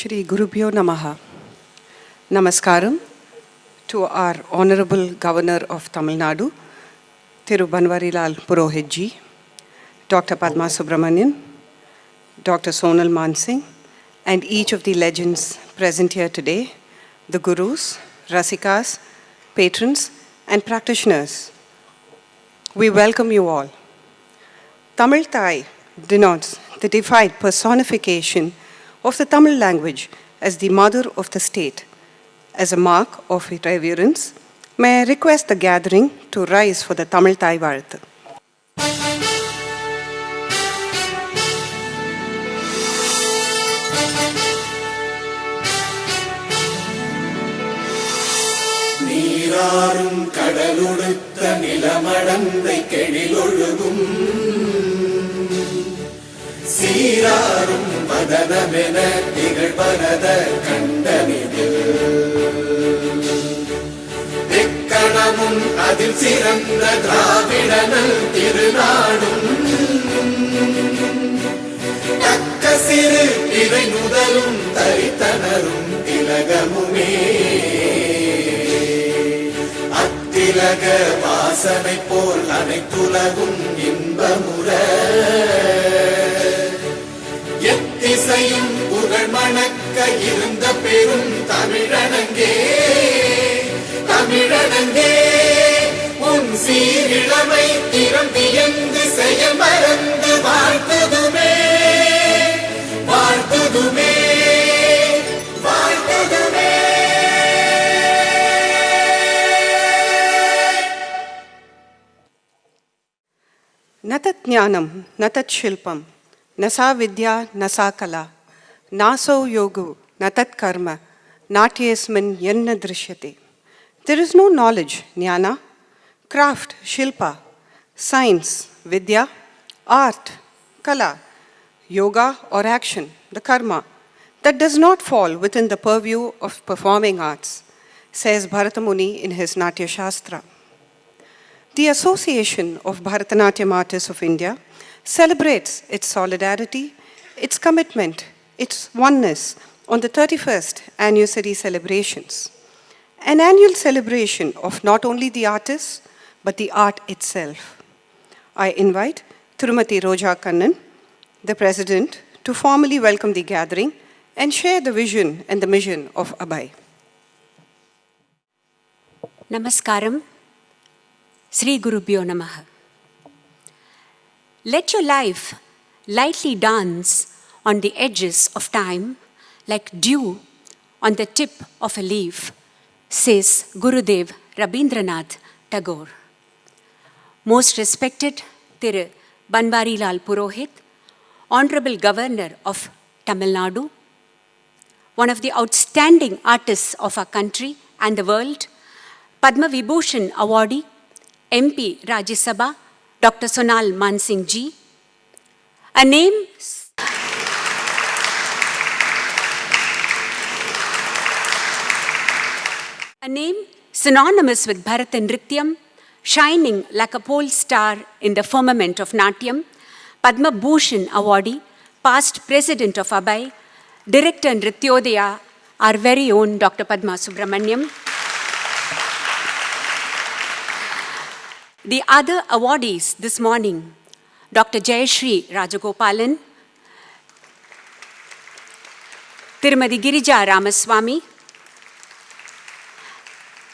Shri Gurubhyo Namaha. Namaskaram to our Honorable Governor of Tamil Nadu, Thiru Banwarilal Purohit ji, Dr. Padma Subramanian, Dr. Sonal Mansingh, and each of the legends present here today, the gurus, rasikas, patrons, and practitioners. We welcome you all. Tamil Thai denotes the deified personification of the Tamil language as the mother of the state. As a mark of reverence, may I request the gathering to rise for the Tamil Thai Vaazhathu. நீராறும் கடலுடுத்த நிலமடந்தை கெழிலொழுகும் சீராறும் மதனமென திகழ்பரத கண்டனிதில் எக்கணமும் அதில் சிறந்த திராவிடனல் திருநாடும் தக்க சிறு இறை முதலும் தரித்தனரும் திலகமுமே திலக வாசனை போல் அனைத்துலகும் இன்பமுற எத்திசையும் புகழ் மணக்க இருந்த பெரும் தமிழனங்கே தமிழனங்கே உன் சீரிழமை திறம் வியந்து செயல் மறந்து வாழ்த்துதுமே வாழ்த்துதுமே வாழ்த்துதுமே. Natat jnanam, natat shilpam, nasa vidya, nasa kala, naso yogu, natat karma, natyasmin yenna drishyate. There is no knowledge, jnana, craft, shilpa, science, vidya, art, kala, yoga or action, the karma, that does not fall within the purview of performing arts, says Bharata Muni in his Natya Shastra. The Association of Bharatanatyam Artists of India celebrates its solidarity, its commitment, its oneness on the 31st anniversary celebrations. An annual celebration of not only the artists, but the art itself. I invite Thirumati Roja Kannan, the President, to formally welcome the gathering and share the vision and the mission of ABAI. Namaskaram. Sri Gurubhyo Namaha. Let your life lightly dance on the edges of time like dew on the tip of a leaf, says Gurudev Rabindranath Tagore. Most respected Thiru Banwarilal Purohit, Honorable Governor of Tamil Nadu, one of the outstanding artists of our country and the world, Padma Vibhushan awardee, MP Rajya Sabha, Dr. Sonal Mansingh ji, a name synonymous with Bharatanatyam, shining like a pole star in the firmament of Natyam, Padma Bhushan awardee, past President of ABAI, Director Nrityodaya, our very own Dr. Padma Subramaniam. The other awardees this morning, Dr. Jayashree Rajagopalan, Tirumati Girija Ramaswamy,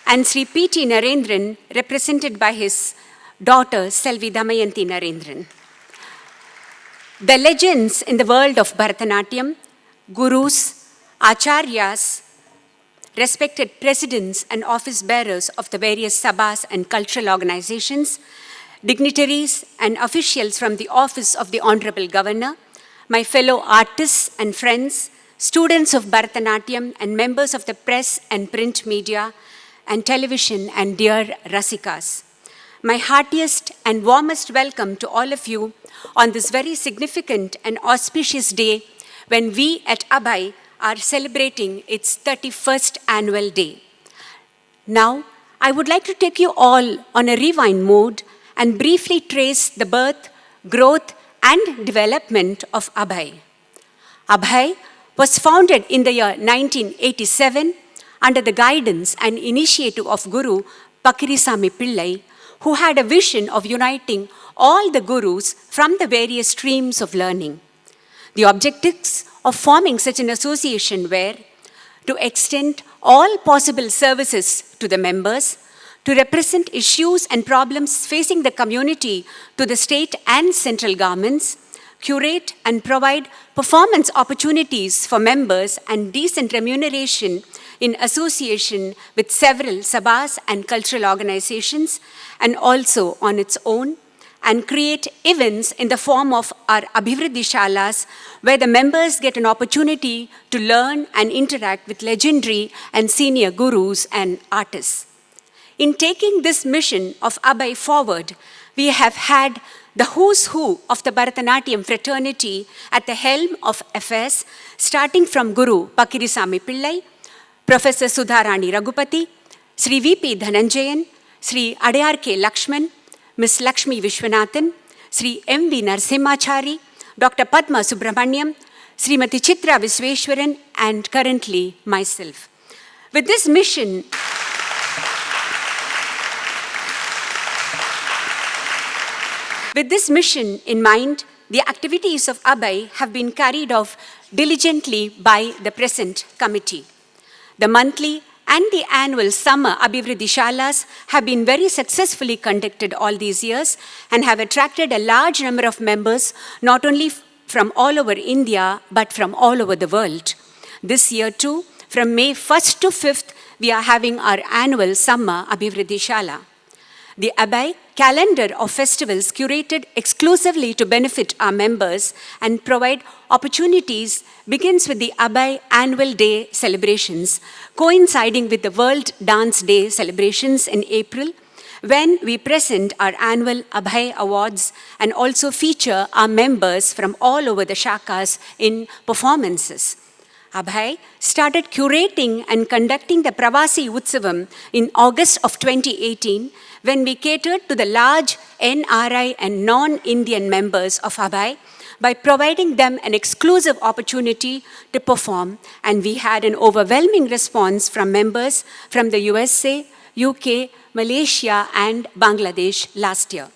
and Sri P.T. Narendran, represented by his daughter Selvi Damayanti Narendran. The legends in the world of Bharatanatyam, gurus, acharyas, respected presidents and office bearers of the various sabhas and cultural organizations, dignitaries and officials from the office of the Honorable Governor, my fellow artists and friends, students of Bharatanatyam and members of the press and print media and television and dear Rasikas. My heartiest and warmest welcome to all of you on this very significant and auspicious day when we at ABAI are celebrating its 31st annual day. Now, I would like to take you all on a rewind mode and briefly trace the birth, growth, and development of ABAI. ABAI was founded in the year 1987 under the guidance and initiative of Guru Pakirisamy Pillai, who had a vision of uniting all the gurus from the various streams of learning. The objectives of forming such an association were to extend all possible services to the members, to represent issues and problems facing the community to the state and central governments, curate and provide performance opportunities for members and decent remuneration in association with several sabhas and cultural organizations, and also on its own, and create events in the form of our Abhivriddhi Shalas, where the members get an opportunity to learn and interact with legendary and senior gurus and artists. In taking this mission of Abhay forward, we have had the who's who of the Bharatanatyam fraternity at the helm of affairs, starting from Guru Pakirisamy Pillai, Professor Sudharani Raghupati, Sri V.P. Dhananjayan, Sri Adayar K. Lakshman, Ms. Lakshmi Vishwanathan, Sri M.V. Narsimhachari, Dr. Padma Subramaniam, Srimati Chitra Visweshwaran, and currently myself. With this mission, in mind, the activities of Abhay have been carried out diligently by the present committee. The monthly and the annual summer Abhivriddhi Shalas have been very successfully conducted all these years and have attracted a large number of members, not only from all over India, but from all over the world. This year too, from May 1st to 5th, we are having our annual summer Abhivriddhi Shala. The Abhay calendar of festivals curated exclusively to benefit our members and provide opportunities begins with the Abhay Annual Day celebrations, coinciding with the World Dance Day celebrations in April, when we present our annual Abhay Awards and also feature our members from all over the shakas in performances. Abhay started curating and conducting the Pravasi Utsavam in August of 2018, when we catered to the large NRI and non-Indian members of Abhay by providing them an exclusive opportunity to perform, and we had an overwhelming response from members from the USA, UK, Malaysia, and Bangladesh last year.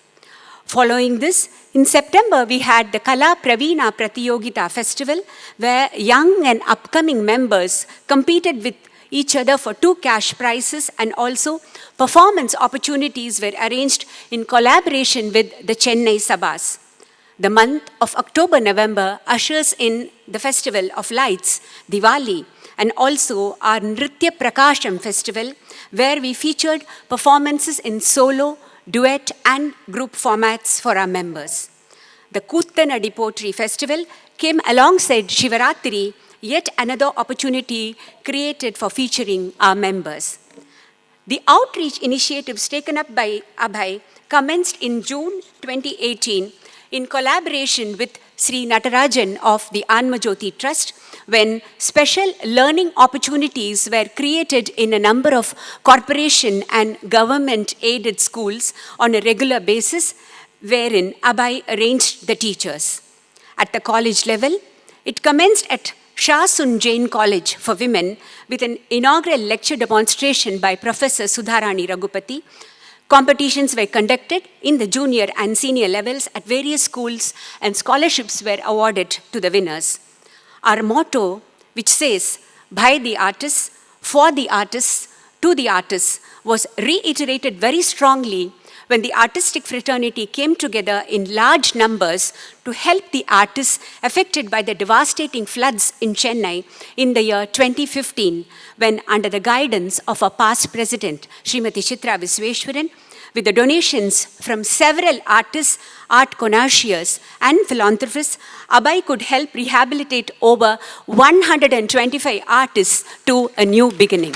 Following this, in September, we had the Kala Praveena Pratiyogita Festival, where young and upcoming members competed with each other for 2 cash prizes, and also performance opportunities were arranged in collaboration with the Chennai Sabhas. The month of October-November ushers in the Festival of Lights, Diwali, and also our Nritya Prakasham Festival, where we featured performances in solo, duet, and group formats for our members. The Kuttanadi Poetry Festival came alongside Shivaratri, yet another opportunity created for featuring our members. The outreach initiatives taken up by Abhay commenced in June 2018 in collaboration with Sri Natarajan of the Anmajoti Trust, when special learning opportunities were created in a number of corporation and government-aided schools on a regular basis, wherein Abhay arranged the teachers. At the college level, it commenced at Shah Sun Jain College for Women with an inaugural lecture demonstration by Professor Sudharani Raghupati. Competitions were conducted in the junior and senior levels at various schools, and scholarships were awarded to the winners. Our motto, which says, by the artists, for the artists, to the artists, was reiterated very strongly when the artistic fraternity came together in large numbers to help the artists affected by the devastating floods in Chennai in the year 2015, when under the guidance of our past president, Srimati Chitra Visweshwaran, with the donations from several artists, art connoisseurs, and philanthropists, Abhay could help rehabilitate over 125 artists to a new beginning.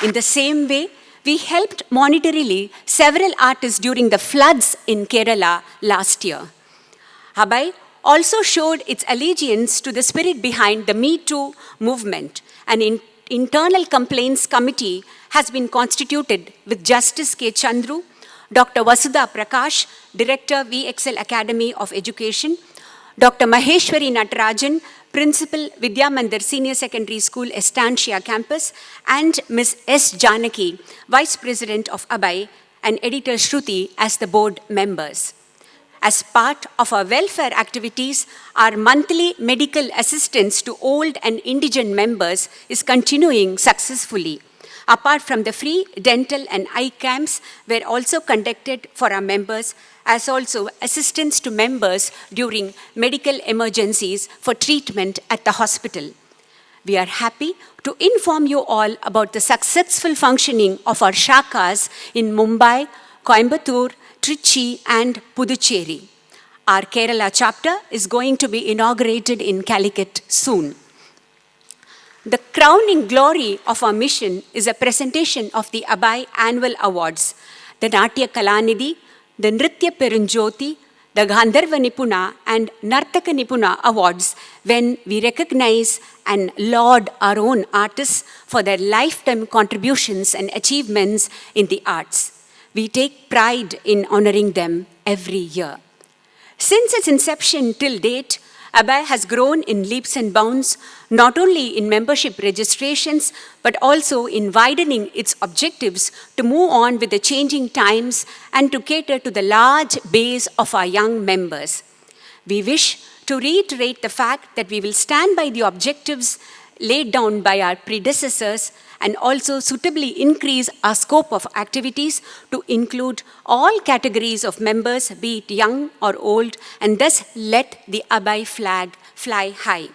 In the same way, we helped monetarily several artists during the floods in Kerala last year. Abhay also showed its allegiance to the spirit behind the Me Too movement. An internal complaints committee has been constituted with Justice K. Chandru, Dr. Vasudha Prakash, Director, VXL Academy of Education, Dr. Maheshwari Natarajan, Principal Vidya Mandir Senior Secondary School, Estancia Campus, and Ms. S. Janaki, Vice President of ABAI, and Editor Shruti as the board members. As part of our welfare activities, our monthly medical assistance to old and indigent members is continuing successfully. Apart from the free dental and eye camps were also conducted for our members, as also assistance to members during medical emergencies for treatment at the hospital. We are happy to inform you all about the successful functioning of our shakas in Mumbai, Coimbatore, Trichy, and Puducherry. Our Kerala chapter is going to be inaugurated in Calicut soon. The crowning glory of our mission is a presentation of the ABAI Annual Awards, the Natya Kalanidhi, the Nritya Perunjoti, the Gandharva Nipuna, and Nartaka Nipuna Awards, when we recognize and laud our own artists for their lifetime contributions and achievements in the arts. We take pride in honoring them every year. Since its inception till date, ABAI has grown in leaps and bounds, not only in membership registrations, but also in widening its objectives to move on with the changing times and to cater to the large base of our young members. We wish to reiterate the fact that we will stand by the objectives laid down by our predecessors and also suitably increase our scope of activities to include all categories of members, be it young or old, and thus let the ABAI flag fly high.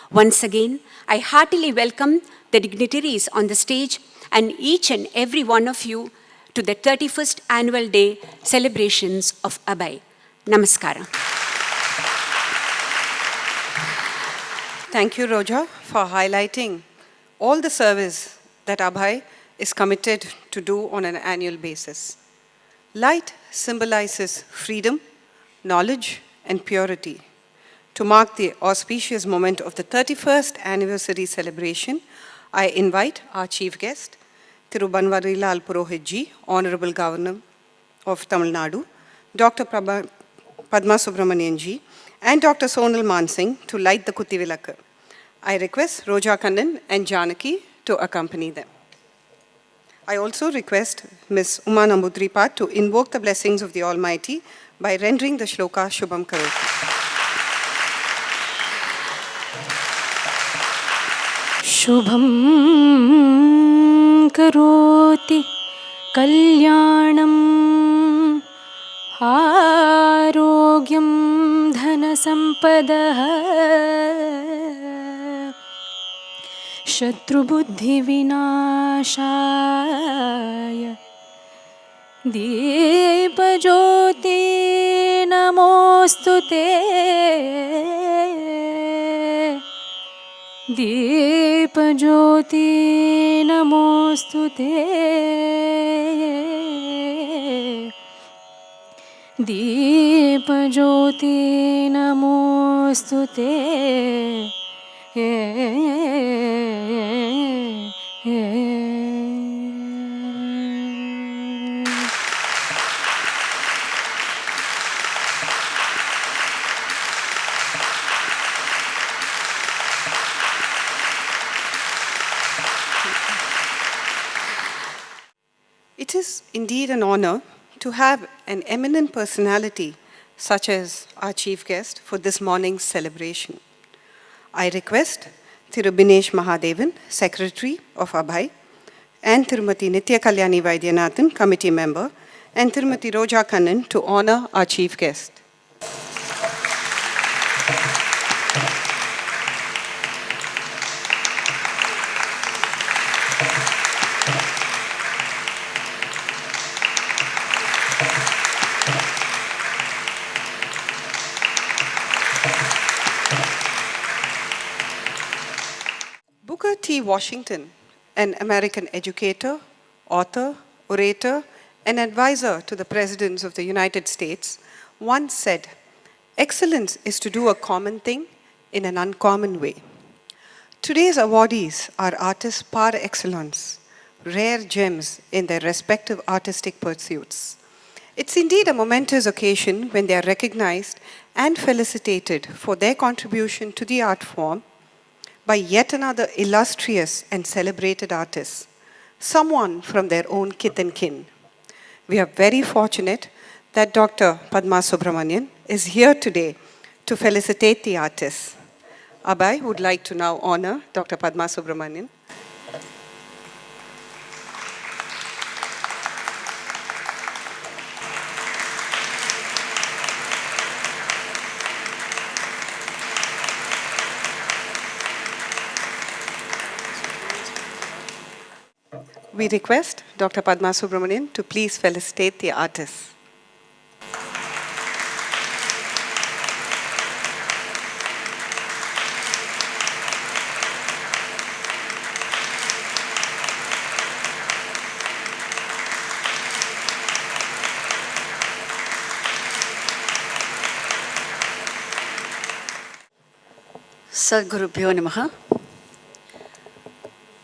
Once again, I heartily welcome the dignitaries on the stage and each and every one of you to the 31st Annual Day celebrations of ABAI. Namaskara. Thank you, Roja, for highlighting all the service that ABAI is committed to do on an annual basis. Light symbolizes freedom, knowledge, and purity. To mark the auspicious moment of the 31st anniversary celebration, I invite our chief guest, Thiru Banwarilal Purohit ji, Honorable Governor of Tamil Nadu, Dr. Padma Subramanian ji, and Dr. Sonal Mansingh to light the Kuttivilakku. I request Roja Kannan and Janaki to accompany them. I also request Ms. Uma Nambudripat to invoke the blessings of the Almighty by rendering the shloka Shubham Karoti. Shubham Karoti Kalyanam Arogyam Dhanasampadah Shatrubudhivinashaya Deepajyoti Namostute Deepajyoti Namostute Deepajyoti Namostute It is indeed an honor to have an eminent personality such as our chief guest for this morning's celebration. I request Thiru Binesh Mahadevan, Secretary of ABAI, and Thirumati Nitya Kalyani Vaidyanathan, Committee Member, and Thirumati Roja Kannan to honor our chief guest. Booker T. Washington, an American educator, author, orator, and advisor to the presidents of the United States, once said, "Excellence is to do a common thing in an uncommon way." Today's awardees are artists par excellence, rare gems in their respective artistic pursuits. It's indeed a momentous occasion when they are recognized and felicitated for their contribution to the art form by yet another illustrious and celebrated artist, someone from their own kith and kin. We are very fortunate that Dr. Padma Subramanian is here today to felicitate the artists. Abhay would like to now honor Dr. Padma Subramanian. We request Dr. Padma Subramanian to please felicitate the artists. Sadgurubhyo Namaha.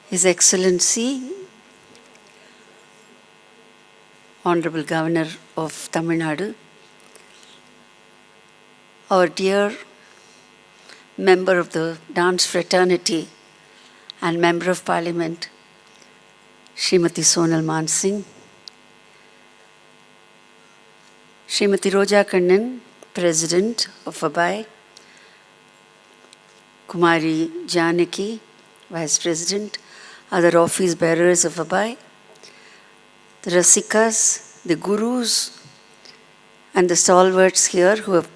His Excellency, Honorable Governor of Tamil Nadu, our dear member of the dance fraternity and member of parliament, Srimati Sonal Mansingh, Srimati Roja Kannan, President of ABAI, Kumari Janaki, Vice President, other office bearers of ABAI, the Rasikas, the Gurus, and the stalwarts here who have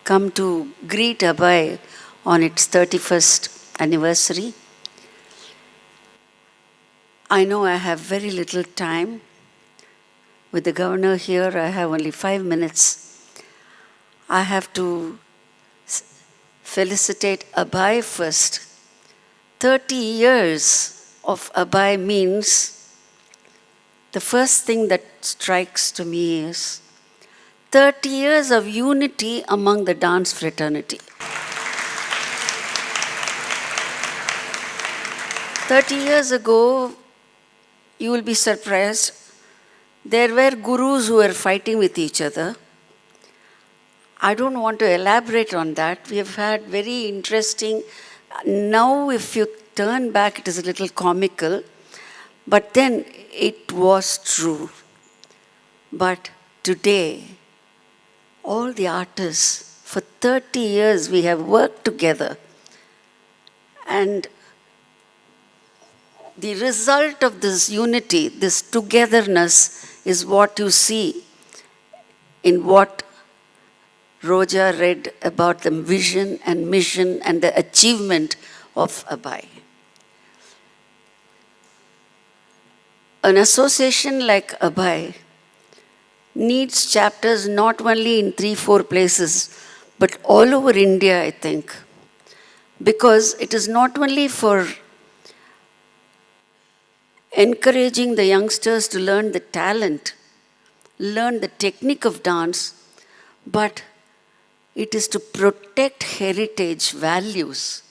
come to greet ABAI on its 31st anniversary. I know I have very little time. With the governor here, I have only 5 minutes. I have to felicitate ABAI first. 30 years of ABAI means the first thing that strikes to me is 30 years of unity among the dance fraternity. 30 years ago, you will be surprised, there were gurus who were fighting with each other. I don't want to elaborate on that. We have had very interesting, now if you turn back, it is a little comical, but then it was true. But today, all the artists, for 30 years we have worked together, and the result of this unity, this togetherness, is what you see in what Roja read about the vision and mission and the achievement of ABAI. An association like ABAI needs chapters not only in 3-4 places, but all over India, I think. Because it is not only for encouraging the youngsters to learn the talent, learn the technique of dance, but it is to protect heritage values,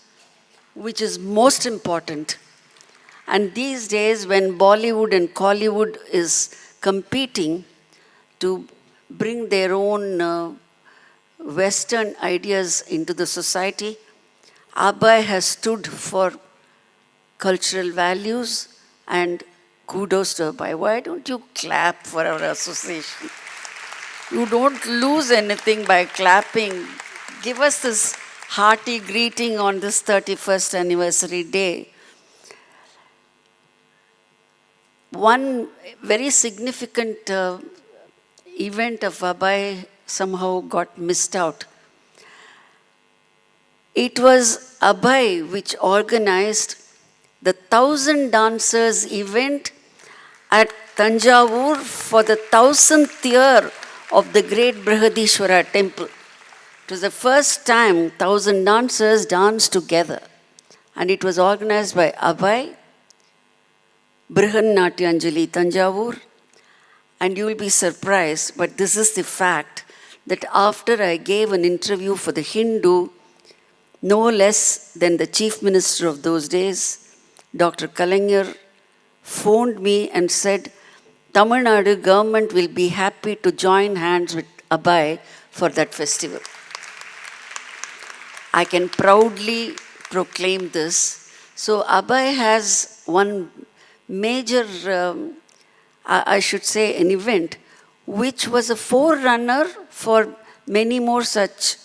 which is most important. And these days, when Bollywood and Collywood is competing to bring their own Western ideas into the society, ABAI has stood for cultural values, and kudos to ABAI. Why don't you clap for our association? You don't lose anything by clapping. Give us this hearty greeting on this 31st anniversary day. One very significant event of ABAI somehow got missed out. It was ABAI which organized the 1,000 dancers event at Tanjavur for the 1,000th year of the great Brihadishwara temple. It was the first time 1,000 dancers danced together. And it was organized by ABAI, Brihanatyanjali Tanjavur. And you will be surprised, but this is the fact, that after I gave an interview for the Hindu, no less than the chief minister of those days, Dr. Kalaignar, phoned me and said, Tamil Nadu government will be happy to join hands with ABAI for that festival. I can proudly proclaim this. So Abhay has one major, I should say, an event, which was a forerunner for many more such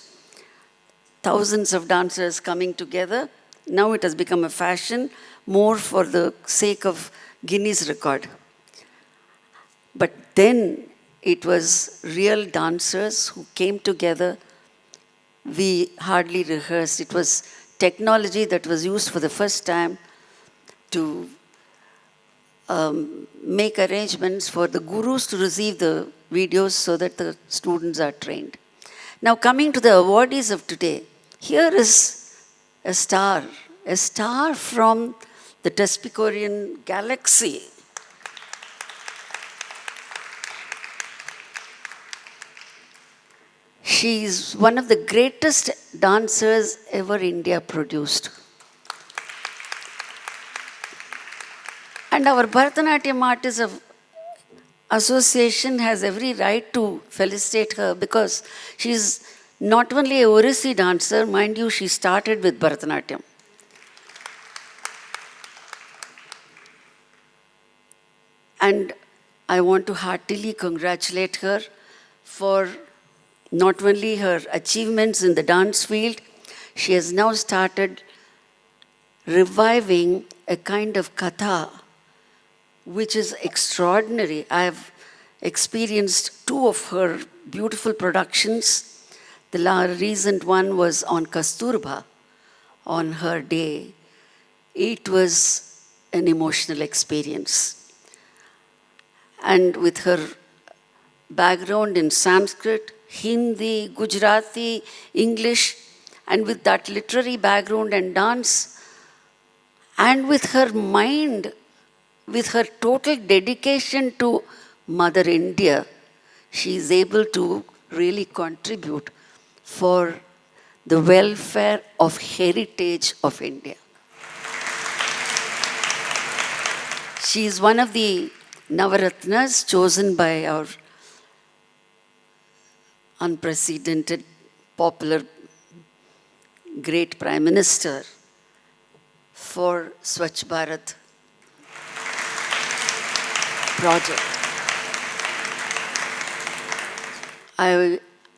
thousands of dancers coming together. Now it has become a fashion, more for the sake of Guinness record. But then it was real dancers who came together. We hardly rehearsed. It was technology that was used for the first time to make arrangements for the gurus to receive the videos so that the students are trained. Now coming to the awardees of today, here is a star from the Tespicorian galaxy. She is one of the greatest dancers ever India produced. And our Bharatanatyam Artists Association has every right to felicitate her because she is not only a Orisi dancer, mind you, she started with Bharatanatyam. And I want to heartily congratulate her for not only her achievements in the dance field, she has now started reviving a kind of katha which is extraordinary. I have experienced 2 of her beautiful productions. The recent one was on Kasturba, on her day. It was an emotional experience. And with her background in Sanskrit, Hindi, Gujarati, English, and with that literary background and dance, and with her mind, with her total dedication to Mother India, she is able to really contribute for the welfare of heritage of India. She is one of the Navaratnas chosen by our unprecedented, popular, great Prime Minister for Swachh Bharat project.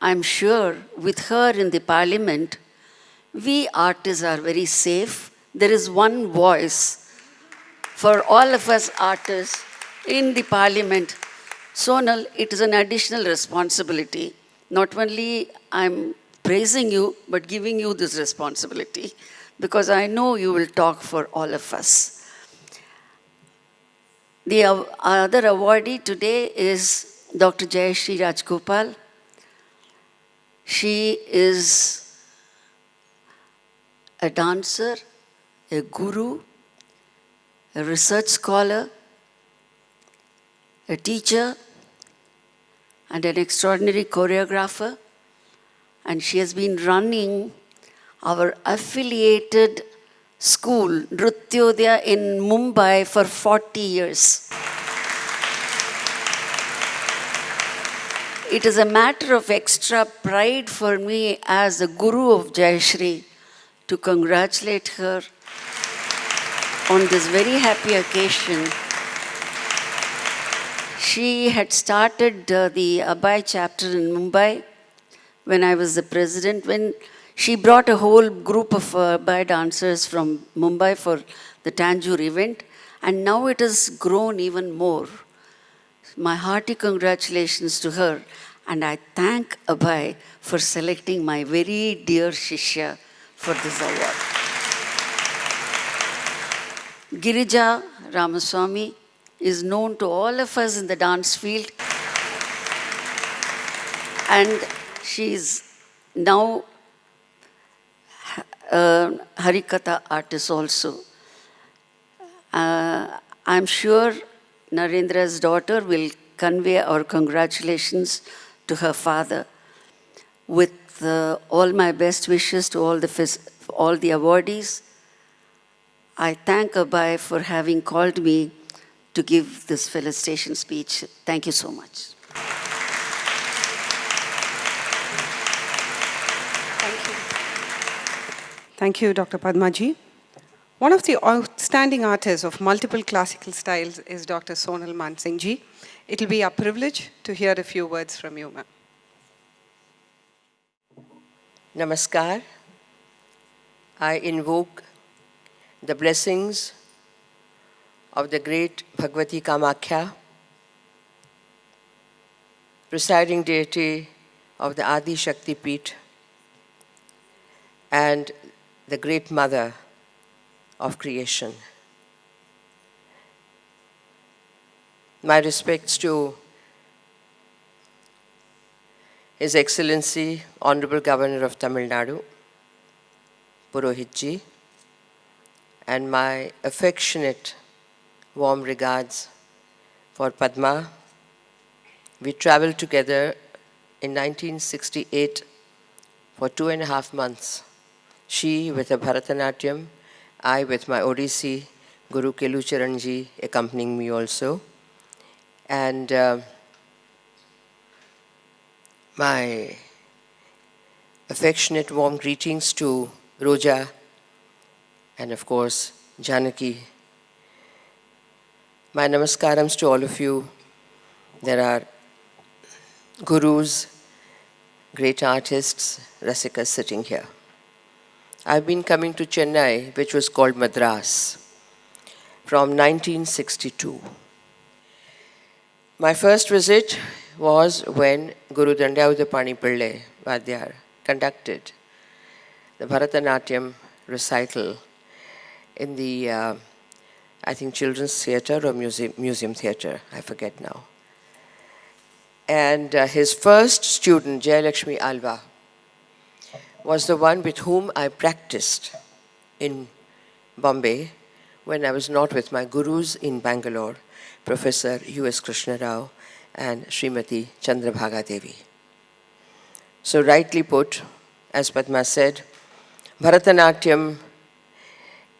I'm sure with her in the parliament, we artists are very safe. There is one voice for all of us artists in the parliament. Sonal, it is an additional responsibility. Not only I'm praising you, but giving you this responsibility because I know you will talk for all of us. The other awardee today is Dr. Jayashree Rajgopal. She is a dancer, a guru, a research scholar, a teacher, and an extraordinary choreographer. And she has been running our affiliated school, Nrutyodaya, in Mumbai for 40 years. It is a matter of extra pride for me as a guru of Jayashree to congratulate her on this very happy occasion. She had started the Abhay chapter in Mumbai when I was the president, when she brought a whole group of Abhay dancers from Mumbai for the Tanjore event, and now it has grown even more. My hearty congratulations to her, and I thank Abhay for selecting my very dear Shishya for this award. Girija Ramaswamy is known to all of us in the dance field, and she is now a Harikatha artist also. I'm sure Narendra's daughter will convey our congratulations to her father with all my best wishes to all the awardees. I thank Abhay for having called me to give this felicitation speech. Thank you so much. Thank you. Thank you, Dr. Padmaji. One of the outstanding artists of multiple classical styles is Dr. Sonal Mansingh ji. It will be a privilege to hear a few words from you, ma'am. Namaskar. I invoke the blessings of the great Bhagavati Kamakhya, presiding deity of the Adi Shakti Peeth, and the great mother of creation. My respects to His Excellency, Honorable Governor of Tamil Nadu, Purohit ji, and my affectionate, warm regards for Padma. We traveled together in 1968 for 2.5 months. She with a Bharatanatyam, I with my Odissi, Guru Kelucharan ji accompanying me also. And my affectionate warm greetings to Roja and of course Janaki. My namaskarams to all of you. There are gurus, great artists, rasikas sitting here. I've been coming to Chennai, which was called Madras, from 1962. My first visit was when Guru Dandayudapani Pillai Vadyar conducted the Bharatanatyam recital in the, I think, Children's Theatre or Museum Theatre, I forget now. And his first student, Jayalakshmi Alva, was the one with whom I practiced in Bombay when I was not with my gurus in Bangalore, Professor U.S. Krishna Rao and Srimati Chandrabhaga Devi. So rightly put, as Padma said, Bharatanatyam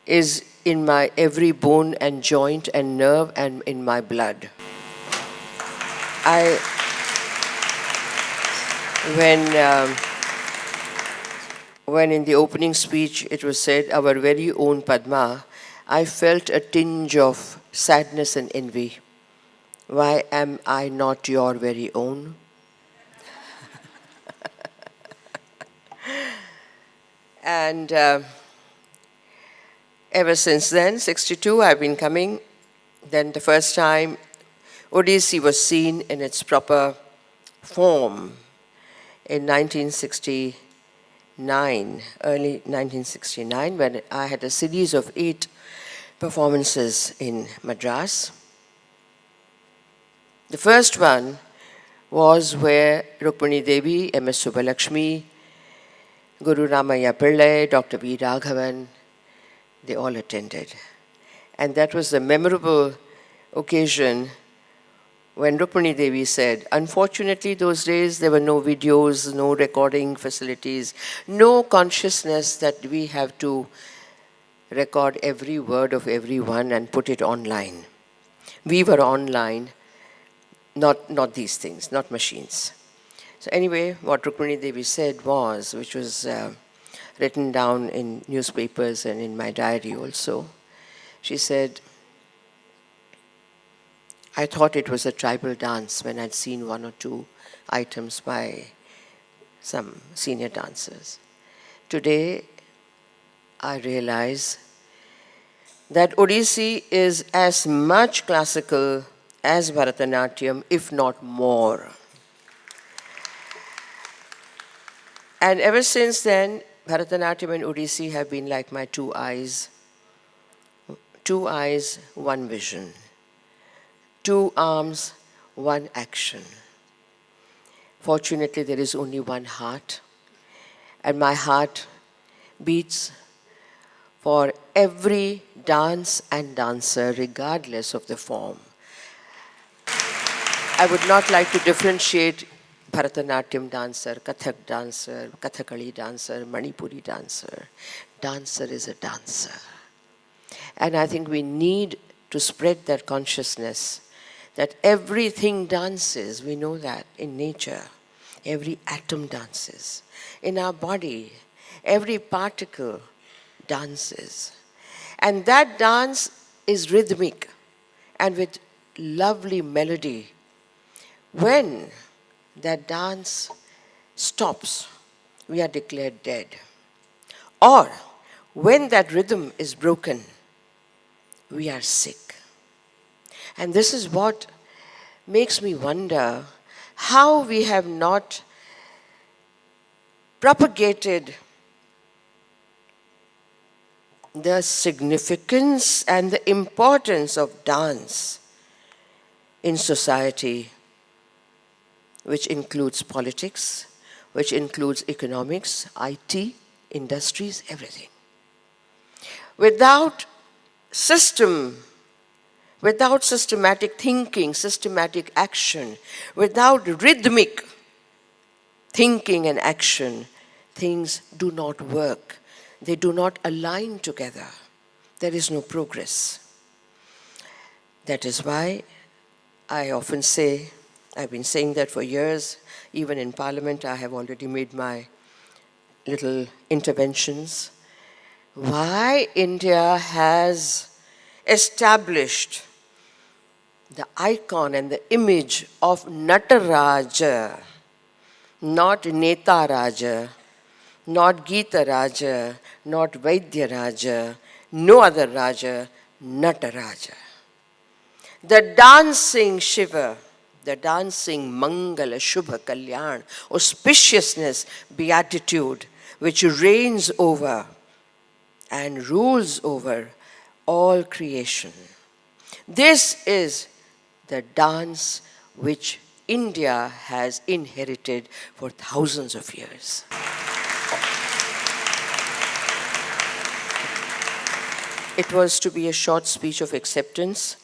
is in my every bone and joint and nerve and in my blood. When in the opening speech it was said, our very own Padma, I felt a tinge of sadness and envy. Why am I not your very own? And ever since then, 62, I've been coming. Then the first time Odissi was seen in its proper form in 1969, early 1969, when I had a series of 8 performances in Madras. The first one was where Rukmini Devi, M.S. Subbalakshmi, Guru Ramaya Pillai, Dr. V. Raghavan, they all attended. And that was the memorable occasion when Rukmini Devi said, unfortunately those days there were no videos, no recording facilities, no consciousness that we have to record every word of everyone and put it online. We were online, not these things, not machines. So anyway, what Rukmini Devi said was, which was written down in newspapers and in my diary also, she said, I thought it was a tribal dance when I'd seen 1 or 2 items by some senior dancers. Today, I realize that Odissi is as much classical as Bharatanatyam, if not more. And ever since then, Bharatanatyam and Odissi have been like my 2 eyes. 2 eyes, 1 vision. 2 arms, 1 action. Fortunately, there is only 1 heart, and my heart beats for every dance and dancer, regardless of the form. I would not like to differentiate Bharatanatyam dancer, Kathak dancer, Kathakali dancer, Manipuri dancer. Dancer is a dancer. And I think we need to spread that consciousness that everything dances. We know that in nature. Every atom dances. In our body, every particle dances. And that dance is rhythmic and with lovely melody. When that dance stops, we are declared dead. Or when that rhythm is broken, we are sick. And this is what makes me wonder how we have not propagated the significance and the importance of dance in society, which includes politics, which includes economics, IT, industries, everything. Without systematic thinking, systematic action, without rhythmic thinking and action, things do not work. They do not align together. There is no progress. That is why I often say, I've been saying that for years, even in Parliament I have already made my little interventions. Why India has established the icon and the image of Nataraja, not Netaraja, not Geeta Raja, not Vaidya Raja, no other Raja, Nataraja. The dancing Shiva, the dancing Mangala, Shubha, Kalyan, auspiciousness, beatitude, which reigns over and rules over all creation. This is the dance which India has inherited for thousands of years. It was to be a short speech of acceptance.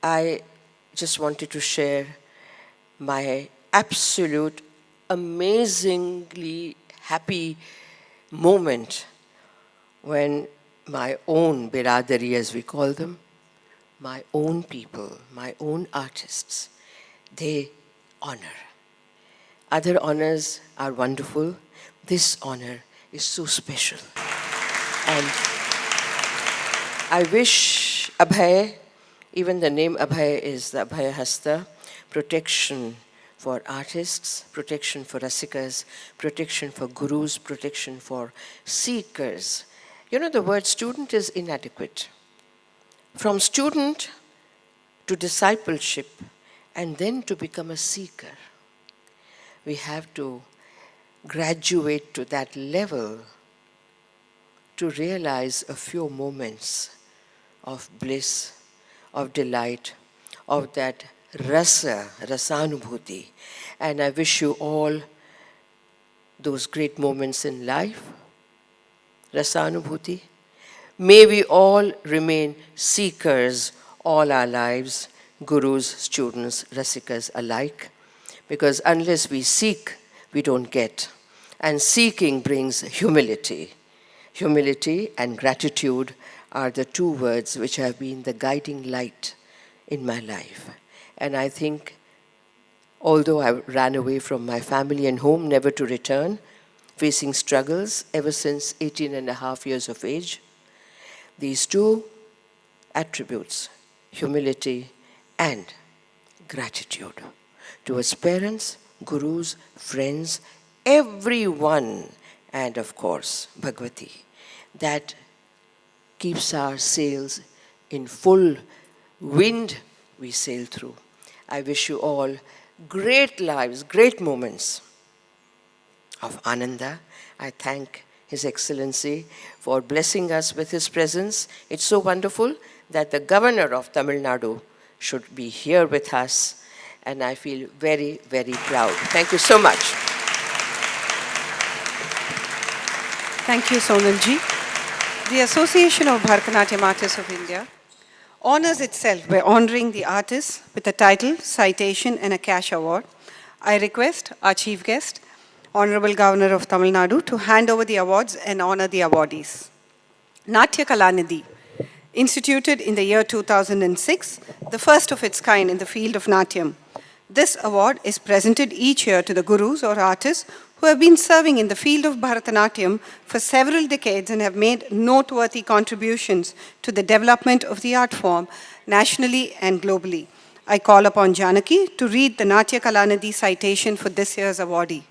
I just wanted to share my absolute, amazingly happy moment when my own biradari, as we call them, my own people, my own artists, they honor. Other honors are wonderful. This honor is so special. And I wish Abhay, even the name Abhay is the Abhay Hasta, protection for artists, protection for rasikas, protection for gurus, protection for seekers. You know, the word student is inadequate. From student to discipleship and then to become a seeker, we have to graduate to that level to realize a few moments of bliss, of delight, of that rasanubhuti. And I wish you all those great moments in life, rasanubhuti. May we all remain seekers all our lives, gurus, students, rasikas alike, because unless we seek, we don't get. And seeking brings humility. Humility and gratitude are the two words which have been the guiding light in my life. And I think, although I ran away from my family and home, never to return, facing struggles ever since 18 and a half years of age, these two attributes, humility and gratitude, towards parents, gurus, friends, everyone, and of course, Bhagavati, that keeps our sails in full wind we sail through. I wish you all great lives, great moments of Ananda. I thank His Excellency for blessing us with his presence. It's so wonderful that the Governor of Tamil Nadu should be here with us, and I feel very, very proud. Thank you so much. Thank you, Sonalji. The Association of Bharatanatyam Artists of India honors itself by honoring the artists with a title, citation, and a cash award. I request our chief guest, Honorable Governor of Tamil Nadu, to hand over the awards and honor the awardees. Natya Kalanidhi, instituted in the year 2006, the first of its kind in the field of Natyam. This award is presented each year to the gurus or artists who have been serving in the field of Bharatanatyam for several decades and have made noteworthy contributions to the development of the art form nationally and globally. I call upon Janaki to read the Natya Kalanidhi citation for this year's awardee.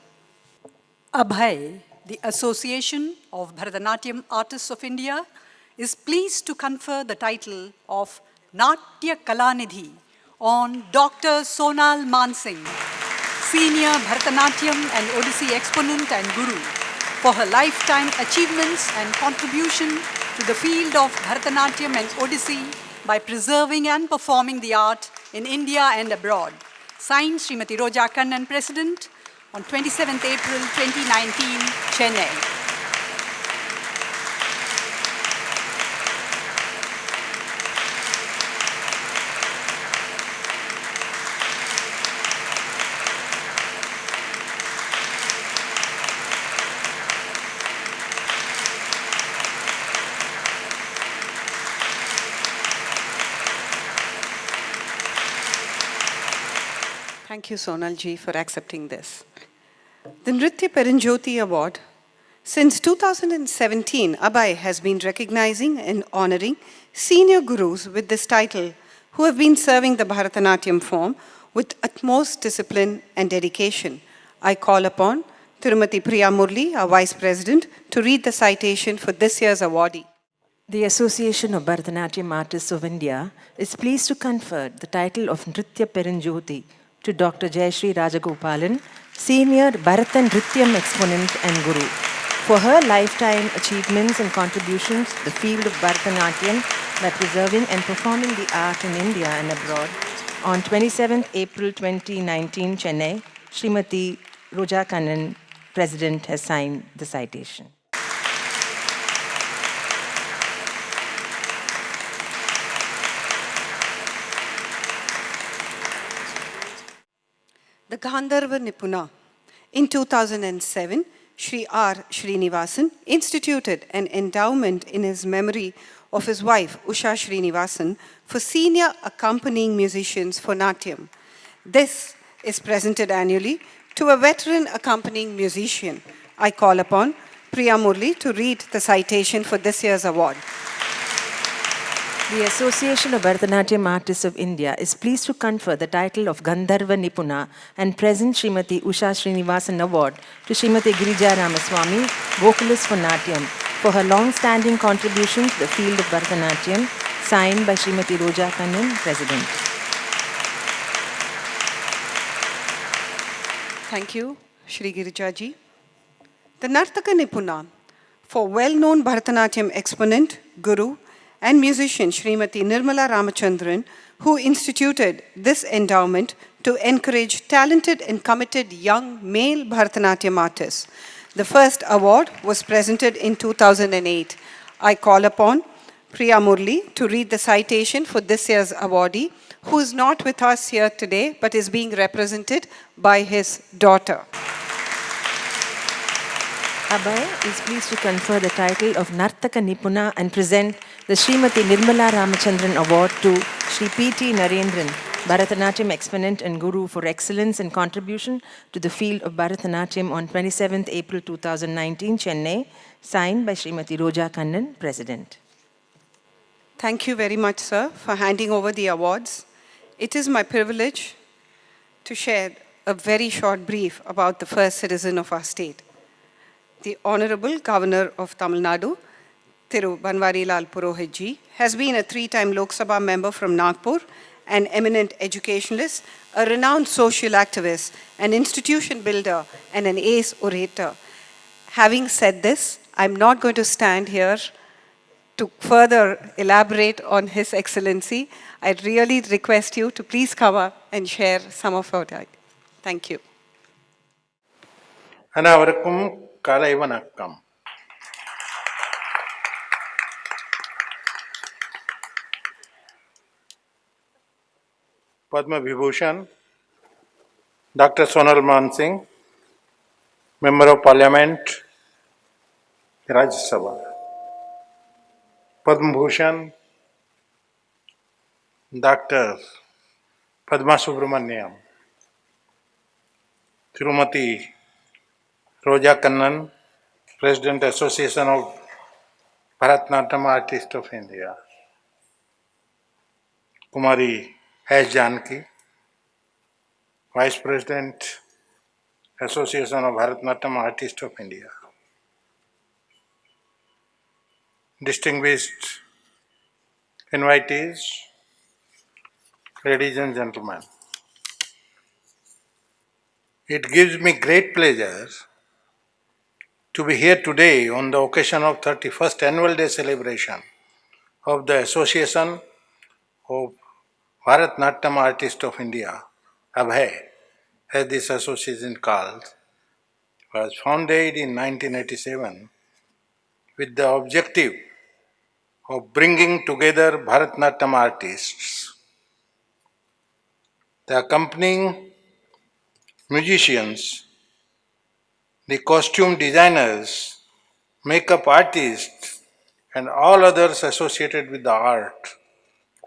Abhay, the Association of Bharatanatyam Artists of India, is pleased to confer the title of Natya Kalanidhi on Dr. Sonal Mansingh, Senior Bharatanatyam and Odissi exponent and guru, for her lifetime achievements and contribution to the field of Bharatanatyam and Odissi by preserving and performing the art in India and abroad. Signed, Srimati Roja Kannan, President, on 27th April 2019, Chennai. Thank you, Sonal ji, for accepting this. The Nritya Paranjyoti Award. Since 2017, Abhay has been recognizing and honoring senior gurus with this title who have been serving the Bharatanatyam form with utmost discipline and dedication. I call upon Tirumati Priya Murli, our Vice President, to read the citation for this year's awardee. The Association of Bharatanatyam Artists of India is pleased to confer the title of Nritya Paranjyoti to Dr. Jayashree Rajagopalan, Senior Bharatanatyam Exponent and Guru, for her lifetime achievements and contributions to the field of Bharatanatyam by preserving and performing the art in India and abroad. On 27th April 2019, Chennai, Srimati Roja Kannan, President, has signed the citation. The Gandharva Nipuna. In 2007, Sri R. Srinivasan instituted an endowment in his memory of his wife, Usha Srinivasan, for senior accompanying musicians for Natyam. This is presented annually to a veteran accompanying musician. I call upon Priya Murli to read the citation for this year's award. The Association of Bharatanatyam Artists of India is pleased to confer the title of Gandharva Nipuna and present Srimati Usha Srinivasan Award to Srimati Girija Ramaswamy, vocalist for Natyam, for her long-standing contribution to the field of Bharatanatyam, signed by Srimati Roja Kannan, President. Thank you, Shri Girija ji. The Nartaka Nipuna, for well-known Bharatanatyam exponent, guru, and musician Srimati Nirmala Ramachandran, who instituted this endowment to encourage talented and committed young male Bharatanatyam artists. The first award was presented in 2008. I call upon Priya Murli to read the citation for this year's awardee, who is not with us here today, but is being represented by his daughter. Abhay is pleased to confer the title of Nartaka Nipuna and present the Srimati Nirmala Ramachandran Award to Shri P.T. Narendran, Bharatanatyam exponent and guru, for excellence and contribution to the field of Bharatanatyam on 27th April 2019, Chennai, signed by Srimati Roja Kannan, President. Thank you very much, sir, for handing over the awards. It is my privilege to share a very short brief about the first citizen of our state. The Honorable Governor of Tamil Nadu, Thiru Banwarilal Purohit ji, has been a 3-time Lok Sabha member from Nagpur, an eminent educationalist, a renowned social activist, an institution builder, and an ace orator. Having said this, I'm not going to stand here to further elaborate on His Excellency. I really request you to please come up and share some of our time. Thank you. அனைவருக்கும் காலை வணக்கம். Padma Vibhushan, Dr. Sonal Mansingh, Member of Parliament, Rajya Sabha. Padma Bhushan, Dr. Padma Subramaniam, Tirumati Roja Kannan, President Association of Bharatanatyam Artists of India. Kumari S. Janki, Vice President, Association of Bharatanatyam Artists of India. Distinguished invitees, ladies and gentlemen. It gives me great pleasure to be here today on the occasion of 31st Annual Day celebration of the Association of Bharatanatyam Artists of India, ABHAY, as this association called, was founded in 1987 with the objective of bringing together Bharatanatyam artists. The accompanying musicians, the costume designers, makeup artists, and all others associated with the art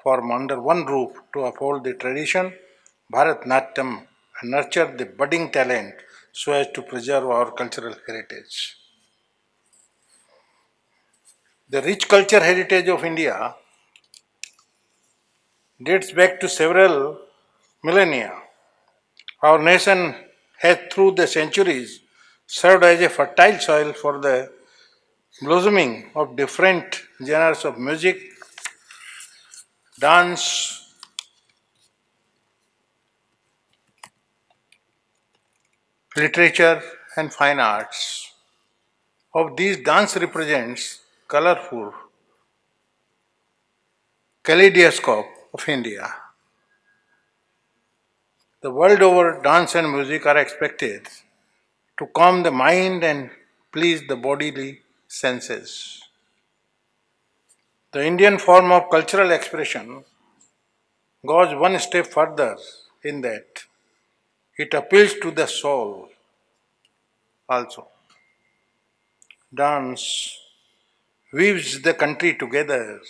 form under one roof to uphold the tradition, Bharatanatyam, and nurture the budding talent so as to preserve our cultural heritage. The rich culture heritage of India dates back to several millennia. Our nation has, through the centuries, served as a fertile soil for the blossoming of different genres of music, dance, literature, and fine arts. Of these, dance represents colorful kaleidoscope of India. The world over, dance and music are expected to calm the mind and please the bodily senses. The Indian form of cultural expression goes one step further in that it appeals to the soul also. Dance weaves the country together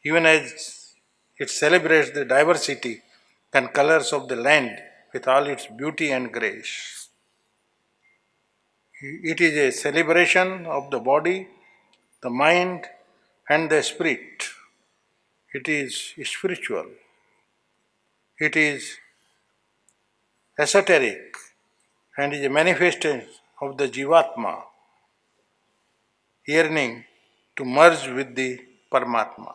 even as it celebrates the diversity and colors of the land with all its beauty and grace. It is a celebration of the body, the mind, and the spirit. It is spiritual. It is esoteric and is a manifestation of the Jivatma yearning to merge with the Paramatma.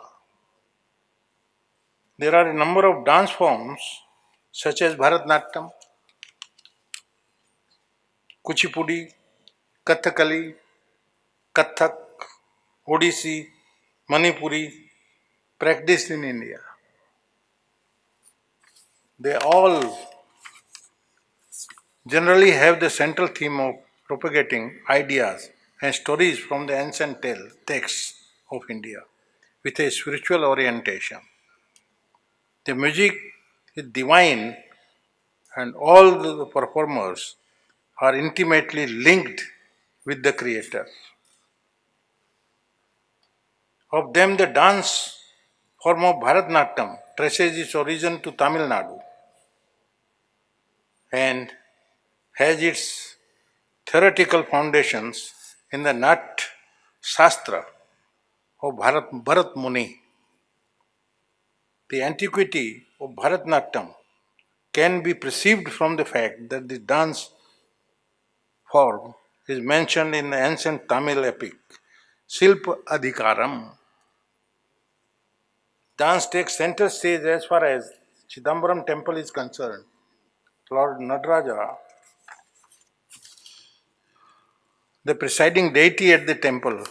There are a number of dance forms such as Bharatanatyam, Kuchipudi, Kathakali, Kathak, Odissi, Manipuri, practiced in India. They all generally have the central theme of propagating ideas and stories from the ancient texts of India with a spiritual orientation. The music is divine and all the performers are intimately linked with the Creator. Of them, the dance form of Bharatanatyam traces its origin to Tamil Nadu and has its theoretical foundations in the Nat Shastra of Bharat Muni. The antiquity of Bharatanatyam can be perceived from the fact that the dance form is mentioned in the ancient Tamil epic Silpa Adhikaram. Dance takes center stage as far as Chidambaram temple is concerned. Lord Nataraja, the presiding deity at the temple,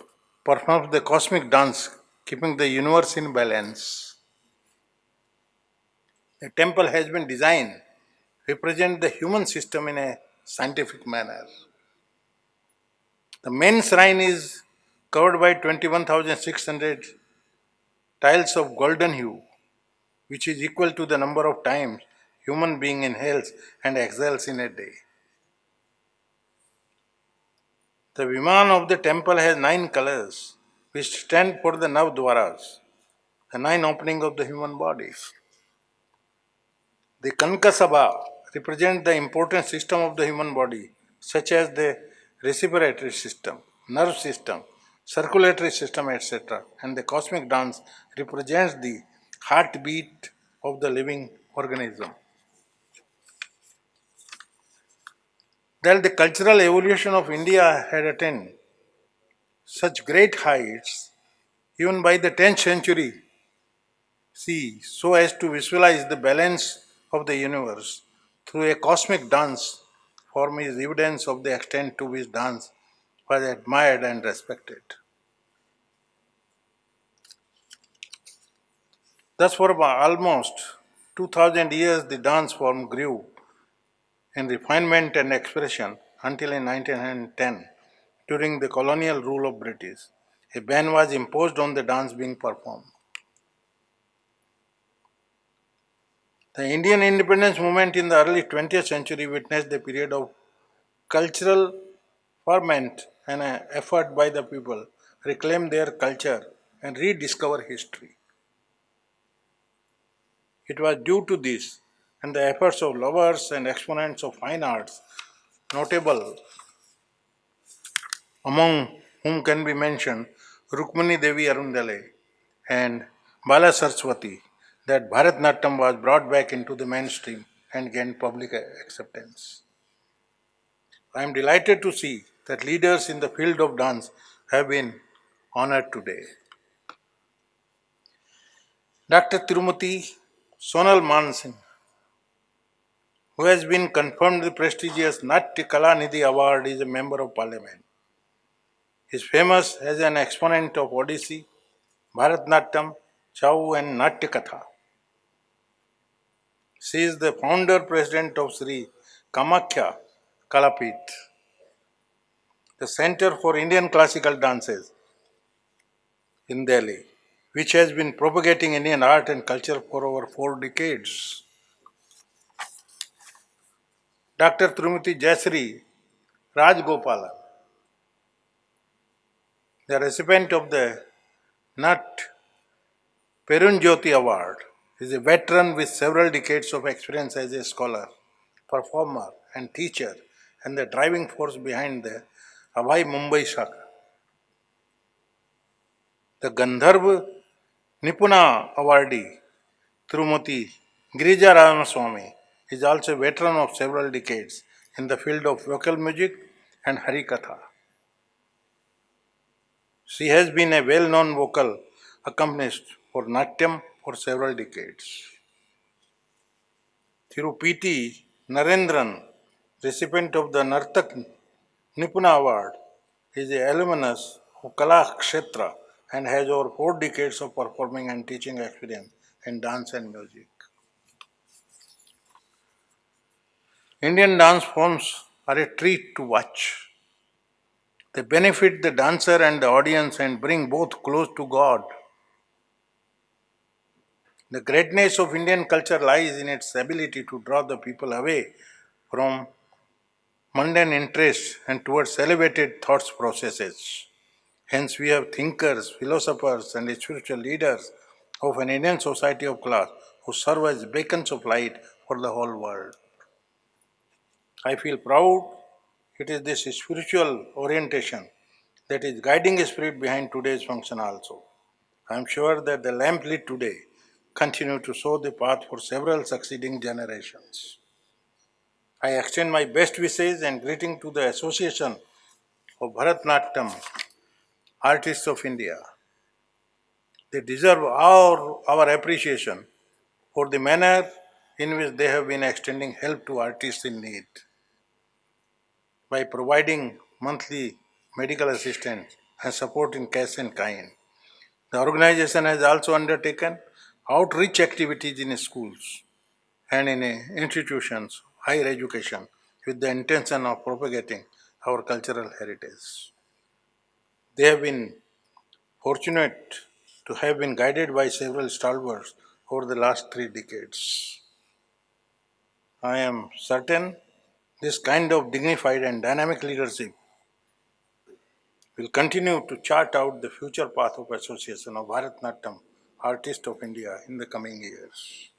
performs the cosmic dance, keeping the universe in balance. The temple has been designed to represent the human system in a scientific manner. The main shrine is covered by 21,600 tiles of golden hue, which is equal to the number of times human being inhales and exhales in a day. The Viman of the temple has 9 colors, which stand for the Navdwaras, the 9 openings of the human body. The Kanka Sabha represent the important system of the human body, such as the respiratory system, nerve system, circulatory system, etc. And the cosmic dance represents the heartbeat of the living organism. That the cultural evolution of India had attained such great heights even by the 10th century CE, so as to visualize the balance of the universe through a cosmic dance, form is evidence of the extent to which dance was admired and respected. Thus, for almost 2000 years, the dance form grew in refinement and expression until in 1910, during the colonial rule of British, a ban was imposed on the dance being performed. The Indian independence movement in the early 20th century witnessed a period of cultural ferment and an effort by the people reclaim their culture and rediscover history. It was due to this and the efforts of lovers and exponents of fine arts, notable among whom can be mentioned Rukmini Devi Arundale and Bala Saraswati, that Bharatnatyam was brought back into the mainstream and gained public acceptance. I am delighted to see that leaders in the field of dance have been honored today. Dr. Tirumati Sonal Manasinghe, who has been conferred the prestigious Natya Kalanidhi Award, is a member of parliament. He is famous as an exponent of Odissi, Bharatnatyam, Chau and Natya Katha. She is the founder president of Sri Kamakhya Kalapit, the Center for Indian Classical Dances in Delhi, which has been propagating Indian art and culture for over 4 decades. Dr. Tirumati Jayashree Rajgopalan, the recipient of the Nat Perunjoti Award, is a veteran with several decades of experience as a scholar, performer, and teacher, and the driving force behind the Abhay Mumbai Shaka. The Gandharva Nipuna awardee, Tirumati Girija Ramaswamy, is also a veteran of several decades in the field of vocal music and Harikatha. She has been a well-known vocal accompanist for Natyam for several decades. Tirupati Narendran, recipient of the Nartak Nipuna Award, is a alumnus of Kala Kshetra and has over 4 decades of performing and teaching experience in dance and music. Indian dance forms are a treat to watch. They benefit the dancer and the audience and bring both close to God. The greatness of Indian culture lies in its ability to draw the people away from mundane interests and towards elevated thoughts processes. Hence, we have thinkers, philosophers, and spiritual leaders of an Indian society of class who serve as beacons of light for the whole world. I feel proud it is this spiritual orientation that is guiding spirit behind today's function also. I am sure that the lamp lit today continue to show the path for several succeeding generations. I extend my best wishes and greeting to the Association of Bharatnatyam Artists of India. They deserve our appreciation for the manner in which they have been extending help to artists in need by providing monthly medical assistance and support in cash and kind. The organization has also undertaken outreach activities in schools and in institutions, higher education, with the intention of propagating our cultural heritage. They have been fortunate to have been guided by several stalwarts over the last 3 decades. I am certain this kind of dignified and dynamic leadership will continue to chart out the future path of Association of Bharatnatyam Artists of India in the coming years.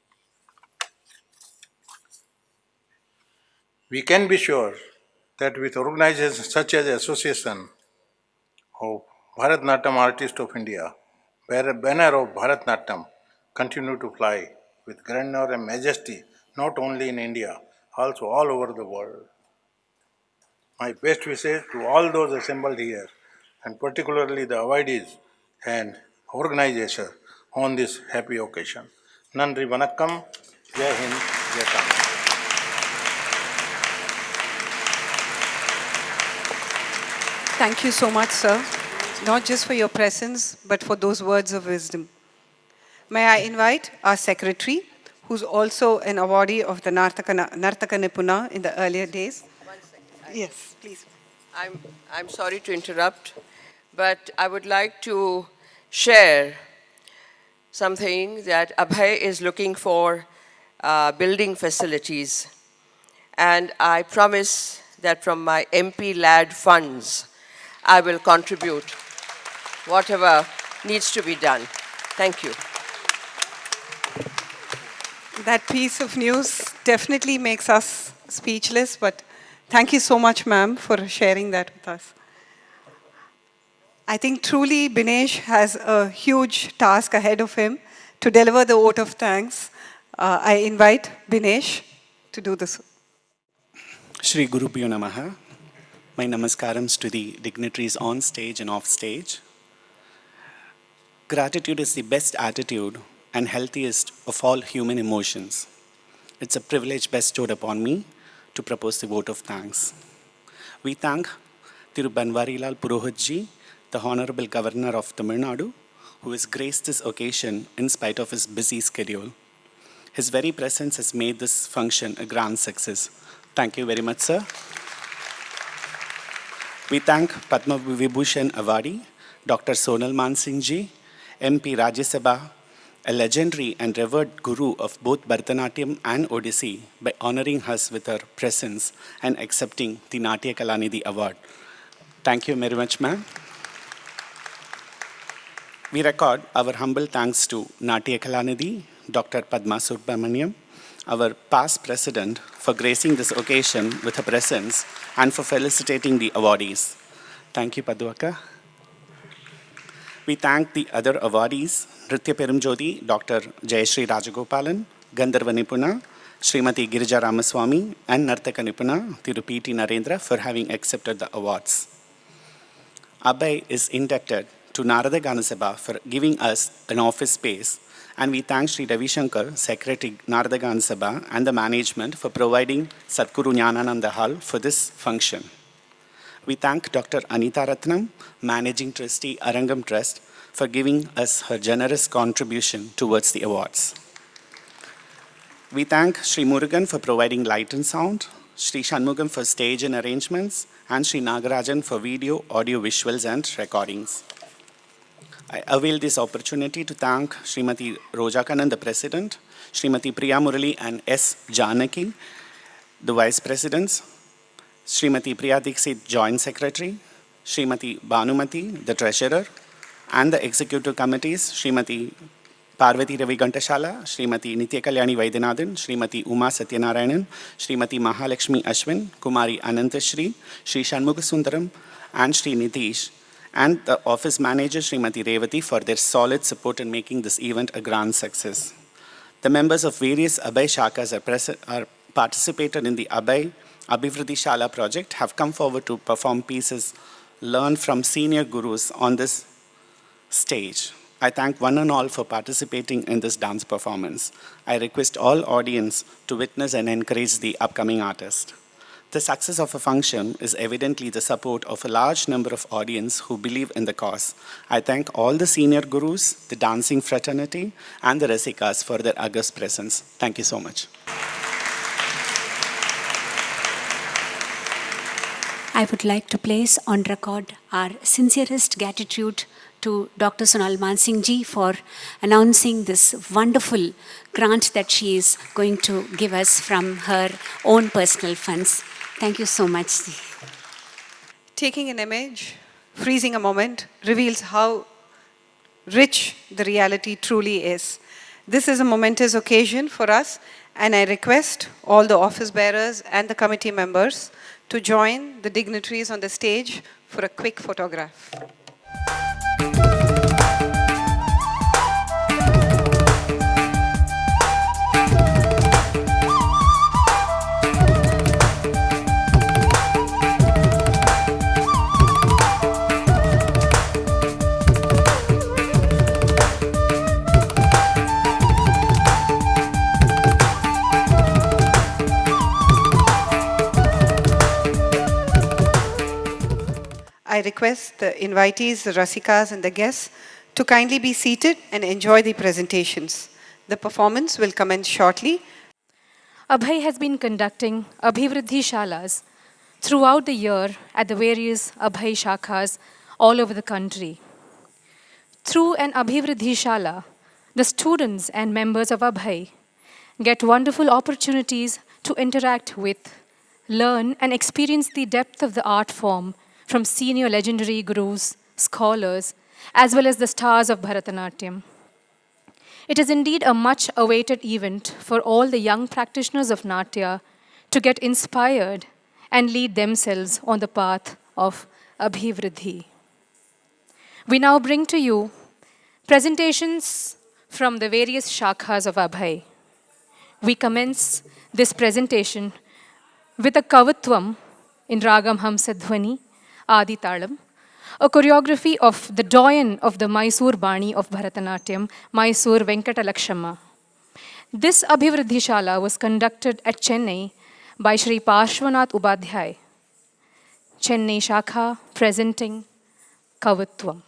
We can be sure that with organizations such as Association of Bharatanatyam Artists of India, where a banner of Bharatanatyam continue to fly with grandeur and majesty, not only in India, also all over the world. My best wishes to all those assembled here, and particularly the awardees and organizers on this happy occasion. Nandri Vanakkam, Jai Hind, Jai Tamil. Thank you so much, sir, not just for your presence, but for those words of wisdom. May I invite our secretary, who's also an awardee of the Nartaka Nipuna in the earlier days. Yes, please. I'm sorry to interrupt, but I would like to share something that Abhay is looking for building facilities. And I promise that from my MP LAD funds, I will contribute whatever needs to be done. Thank you. That piece of news definitely makes us speechless, but thank you so much, ma'am, for sharing that with us. I think truly Binesh has a huge task ahead of him to deliver the vote of thanks. I invite Binesh to do this. Shri Guru Pyo Namaha. My namaskarams to the dignitaries on stage and off stage. Gratitude is the best attitude and healthiest of all human emotions. It's a privilege bestowed upon me to propose the vote of thanks. We thank Thiru Banwarilal Purohitji, the Honorable Governor of Tamil Nadu, who has graced this occasion in spite of his busy schedule. His very presence has made this function a grand success. Thank you very much, sir. We thank Padma Vibhushan Awardee, Dr. Sonal Mansingh ji, MP Rajya Sabha, a legendary and revered guru of both Bharatanatyam and Odissi, by honoring us with her presence and accepting the Natya Kalanidhi Award. Thank you very much, ma'am. We record our humble thanks to Natya Kalanidhi, Dr. Padma Subramaniam, our past president, for gracing this occasion with her presence and for felicitating the awardees. Thank you, Padwaka. We thank the other awardees, Nritya Peramjyoti, Dr. Jayashree Rajagopalan, Gandharva Nipuna, Srimati Girija Ramaswamy, and Nartaka Nipuna, Thiru P.T. Narendra, for having accepted the awards. Abhay is indebted to Narada Ganasabha for giving us an office space, and we thank Sri Ravi Shankar, Secretary Narada Ganasabha, and the management for providing Sadhguru Jnanananda Hall for this function. We thank Dr. Anita Ratnam, Managing Trustee, Arangam Trust, for giving us her generous contribution towards the awards. We thank Sri Murugan for providing light and sound, Sri Shanmugam for stage and arrangements, and Sri Nagarajan for video, audio, visuals, and recordings. I avail this opportunity to thank Srimati Roja Kannan, the President, Srimati Priya Murali and S. Janaki, the Vice Presidents, Srimati Priya Dixit, Joint Secretary, Srimati Bhanumati, the Treasurer, and the Executive Committees, Srimati Parvati Ravi Gantashala, Srimati Nitya Kalyani Vaidyanathan, Srimati Uma Satyanarayanan, Srimati Mahalakshmi Ashwin, Kumari Anantashri, Sri Shanmugasundaram, and Sri Nitish, and the office manager, Srimati Revati, for their solid support in making this event a grand success. The members of various Abhay Shakas are participated in the Abhay Abhivriddhi Shala project, have come forward to perform pieces learned from senior gurus on this stage. I thank one and all for participating in this dance performance. I request all audience to witness and encourage the upcoming artist. The success of a function is evidently the support of a large number of audience who believe in the cause. I thank all the senior gurus, the dancing fraternity, and the Rasikas for their august presence. Thank you so much. I would like to place on record our sincerest gratitude to Dr. Sonal Mansingh ji for announcing this wonderful grant that she is going to give us from her own personal funds. Thank you so much. Taking an image, freezing a moment, reveals how rich the reality truly is. This is a momentous occasion for us, and I request all the office bearers and the committee members to join the dignitaries on the stage for a quick photograph. I request the invitees, the Rasikas and the guests to kindly be seated and enjoy the presentations. The performance will commence shortly. Abhay has been conducting Abhivriddhi Shalas throughout the year at the various Abhay Shakhas all over the country. Through an Abhivriddhi Shala, the students and members of Abhay get wonderful opportunities to interact with, learn and experience the depth of the art form from senior legendary gurus, scholars, as well as the stars of Bharatanatyam. It is indeed a much-awaited event for all the young practitioners of Natya to get inspired and lead themselves on the path of Abhivriddhi. We now bring to you presentations from the various shakhas of Abhay. We commence this presentation with a Kavatvam in Ragam Hamsadhwani, Adi Talam, a choreography of the doyen of the Mysore Bani of Bharatanatyam, Mysore Venkatalakshamma. This Abhivriddhi Shala was conducted at Chennai by Shri Parshvanath Ubadhyay. Chennai Shakha presenting Kavatvam.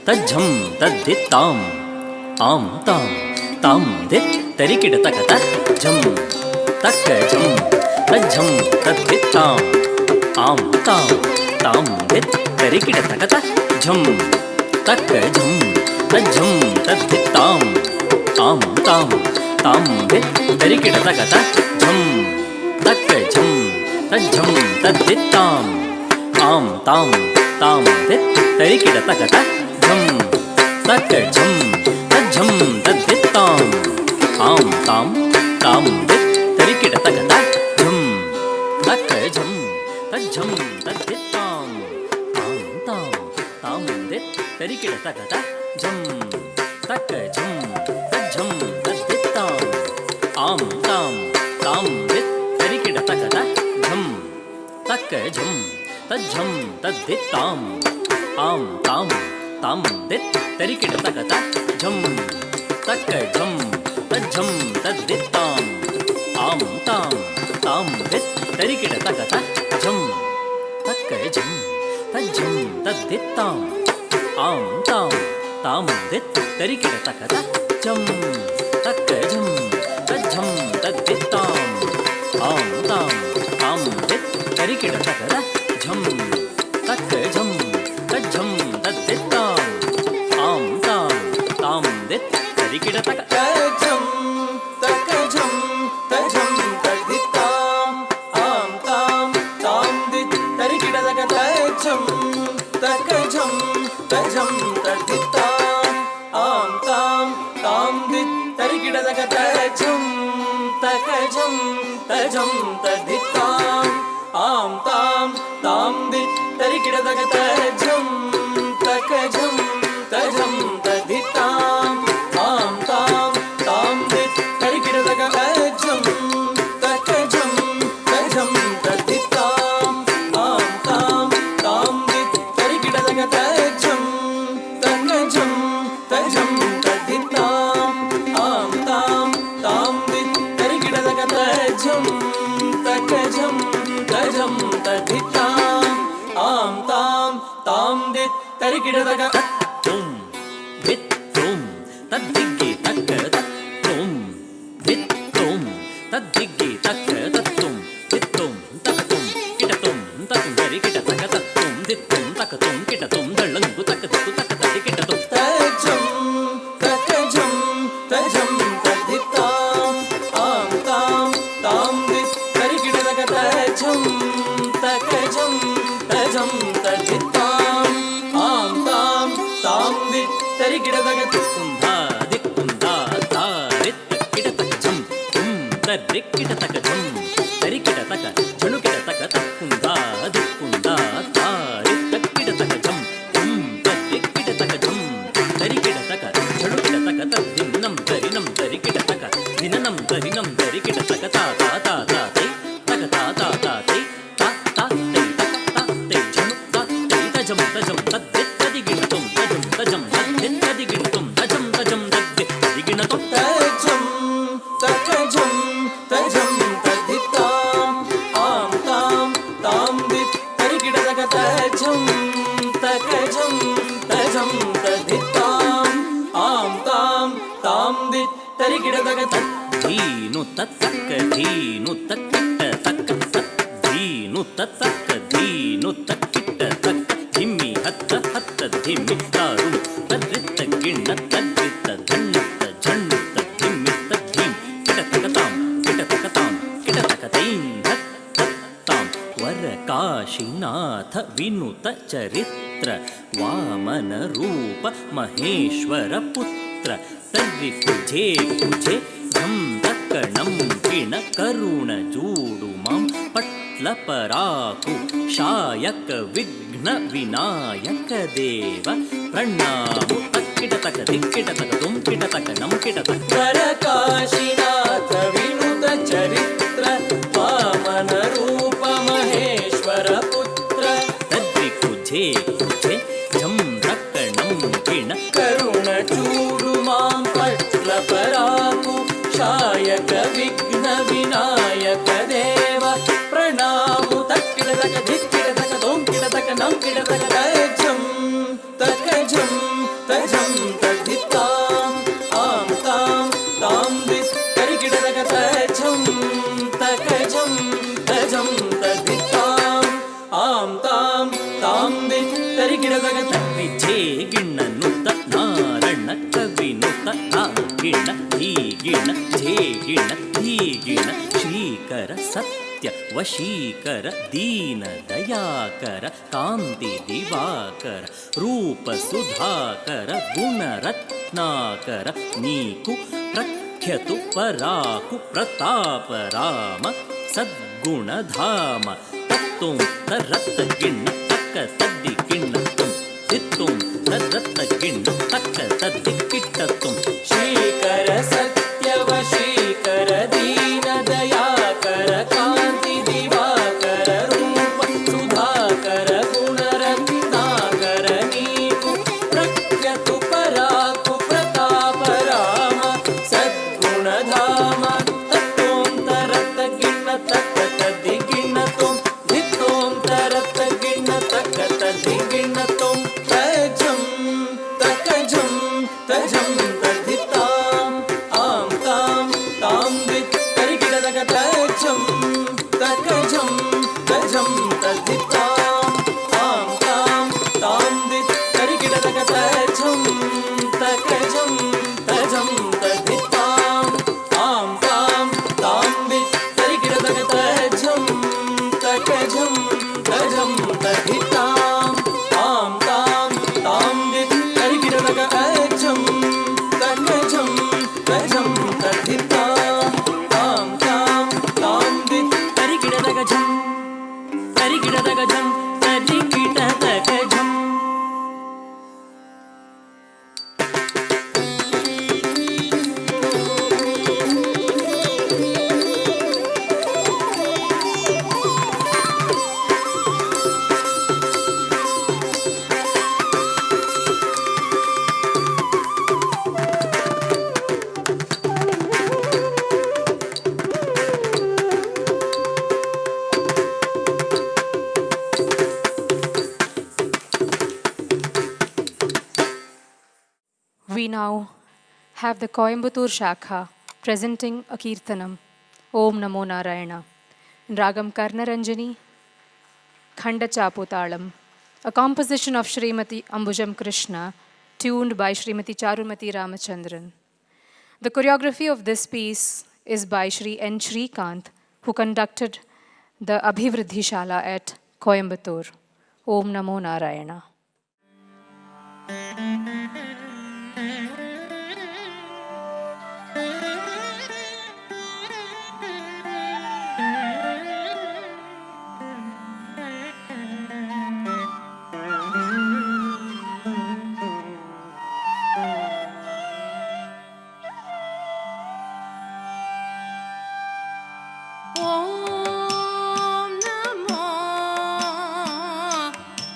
तज्झम तद्दित्ताम आम ताम ताम दित् तरिकिड तकत झम तक झम तज्झम तद्दित्ताम आम ताम ताम दित् तरिकिड तकत झम तक झम तज्झम तद्दित्ताम आम ताम ताम दित् तरिकिड तकत झम तक झम तज्झम तद्दित्ताम आम ताम ताम दित् तरिकिड तकत झम तक झम तज्झम तद्दित्ताम आम ताम ताम दित् तरिकिड तकत झम तक झम तज्झम तद्दित्ताम आम ताम ताम दित् तरिकिड तकत झम तक झम तज्झम तद्दित्ताम आम ताम ताम दित् तरिकिड तकत झम तक झम तज्झम तद्दित्ताम आम ताम ताम दित् तरिकिड तकत झम तक झम तज्झम तद्दित्ताम आम ताम ताम दित् तरिकिड तकत झम तक झम तज्झम तद्दित्ताम आम ताम ताम दित् तरिकिड तकत झम तक झम तज्झम तद्दित्ताम आम ताम ताम दित् तरिकिड तकत झम तक झम तज्झम तद्दित्ताम आम ताम ताम दित् तरिकिड तकत झम तक झम तज्झम तद्दित्ताम आम ताम ताम दित् तरिकिड तकत झम तक झम तज्झम तद्दित्ताम आम ताम ताम दित् तरिकिड तकत झम तक झम तज्झम तद्दित्ताम आम ताम ताम दित् तरिकिड तकत झम तक झम तज्झम तद्दित्ताम आम ताम ताम दित् तरिकिड तकत झम तक झम तज्झम तद्दित्ताम आम ताम ताम दित् तरिकिड तकत झम तक झम तज्झम तरिकिडतक तुम दित तुम तद्दिग्गे तक तुम दित तुम तद्दिग्गे तक तुम दित तुम तक तुम किट तुम तक दरि किट तक तुम दित तुम तक तुम किट तुम दळंगु तक दिक्कु तक दरि किट तुम तजं तकजं तजं तद्धिताम् आं तां तां दित् तरिकिडतक तजं तकजं तजं तद्धिताम् आं तां तां दित् तरिकिडतक कुंधा दिक्कुंधा तारित किट तक झम तुम दरि किट तक झम दरि किट तक झणु किट तक कुंधा दिक्कुंधा तारित किट तक झम तुम दरि किट तक झम दरि किट तक झणु किट तक दिन्नं दरि किट तक दिननं दरि किट तक ता ता ता ता ते तक ता ता ता ते ता ता ते तक ता ते झणु ता ते तजम तजम तद्दित तदिगिणतुम तजम तजम तद्दित तदिगिणतुम तजम तजम तद्दित तदिगिणतुम तजं तकजं तजं तद्धिताम् आं तां तां दित् तरिकिडतक तजं तकजं तजं तद्धिताम् आं तां तां दित् तरिकिडतक धीनु तत्तक धीनु तक्किट तक धीनु तत्तक धीनु तक्किट तक धिम्मि हत्त हत्त धिम्मि तारु तद्रित गिण्ण तद्रित धन्नत झण्णत धिम्मि तद्धिं किटतकतां किटतकतां किटतकतैं हत्तत्तां वरकाशीनाथ विनुत चरित्र वामन रूप महेश्वर पुत्र तर्रि कुजे कुजे झं दक्कणं किण करुण जूडु मां पट्ल पराकु शायक विघ्न विनायक देव प्रणामु तक्किटतक दिक्किटतक तुं किटतक नं किटतक वरकाशीनाथ विनुत चरित्र वामन रूप महेश्वर पुत्र तद्रि कुजे कुजे झं दक्कणं किण करुण चूडु मां पट्ल पराकु शायक विघ्न विनायक देव प्रणामु तक्किडतक दिक्किडतक तों किडतक नं किडतक तजं तकजं तजं तद्धिताम् आं तां तां दित् तरिकिडतक तजं तकजं तजं तद्धिताम् आं तां तां दित् तरिकिडतक विजे गिण्णनुत नारण कविनुत गिण धी गिण झे गिण धी गिण श्रीकर सत्य वशीकर दीन दयाकर कांति दिवाकर रूप सुधाकर गुण रत्नाकर नीकु प्रख्यतु पराकु प्रताप राम सद्गुण धाम तत्तुं तरत गिण्ण तक तद्दि गिण्ण तुं दित्तुं तरत गिण्ण तक तद्दि किट्टतुं श्रीकर सत्य वशीकर दीन दयाकर कांति दिवाकर रूप सुधाकर गुण रत्नाकर नीकु प्रख्यतु पराकु प्रताप राम सद्गुण धाम तत्तों तरत गिण्ण तक तद्दि गिण्ण तुं दित्तों तरत गिण्ण तक तद्दि गिण्ण तुं तजं तकजं तजं तद्धिताम् now have the Coimbatore Shakha presenting a Kirtanam, Om Namo Narayana, in Ragam Karnaranjani, Khanda Chaputalam, a composition of Srimati Ambujam Krishna, tuned by Srimati Charumati Ramachandran. The choreography of this piece is by Shri N. Shrikant, who conducted the Abhivriddhi Shala at Coimbatore. Om Namo Narayana. Om Namo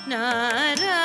Narayana.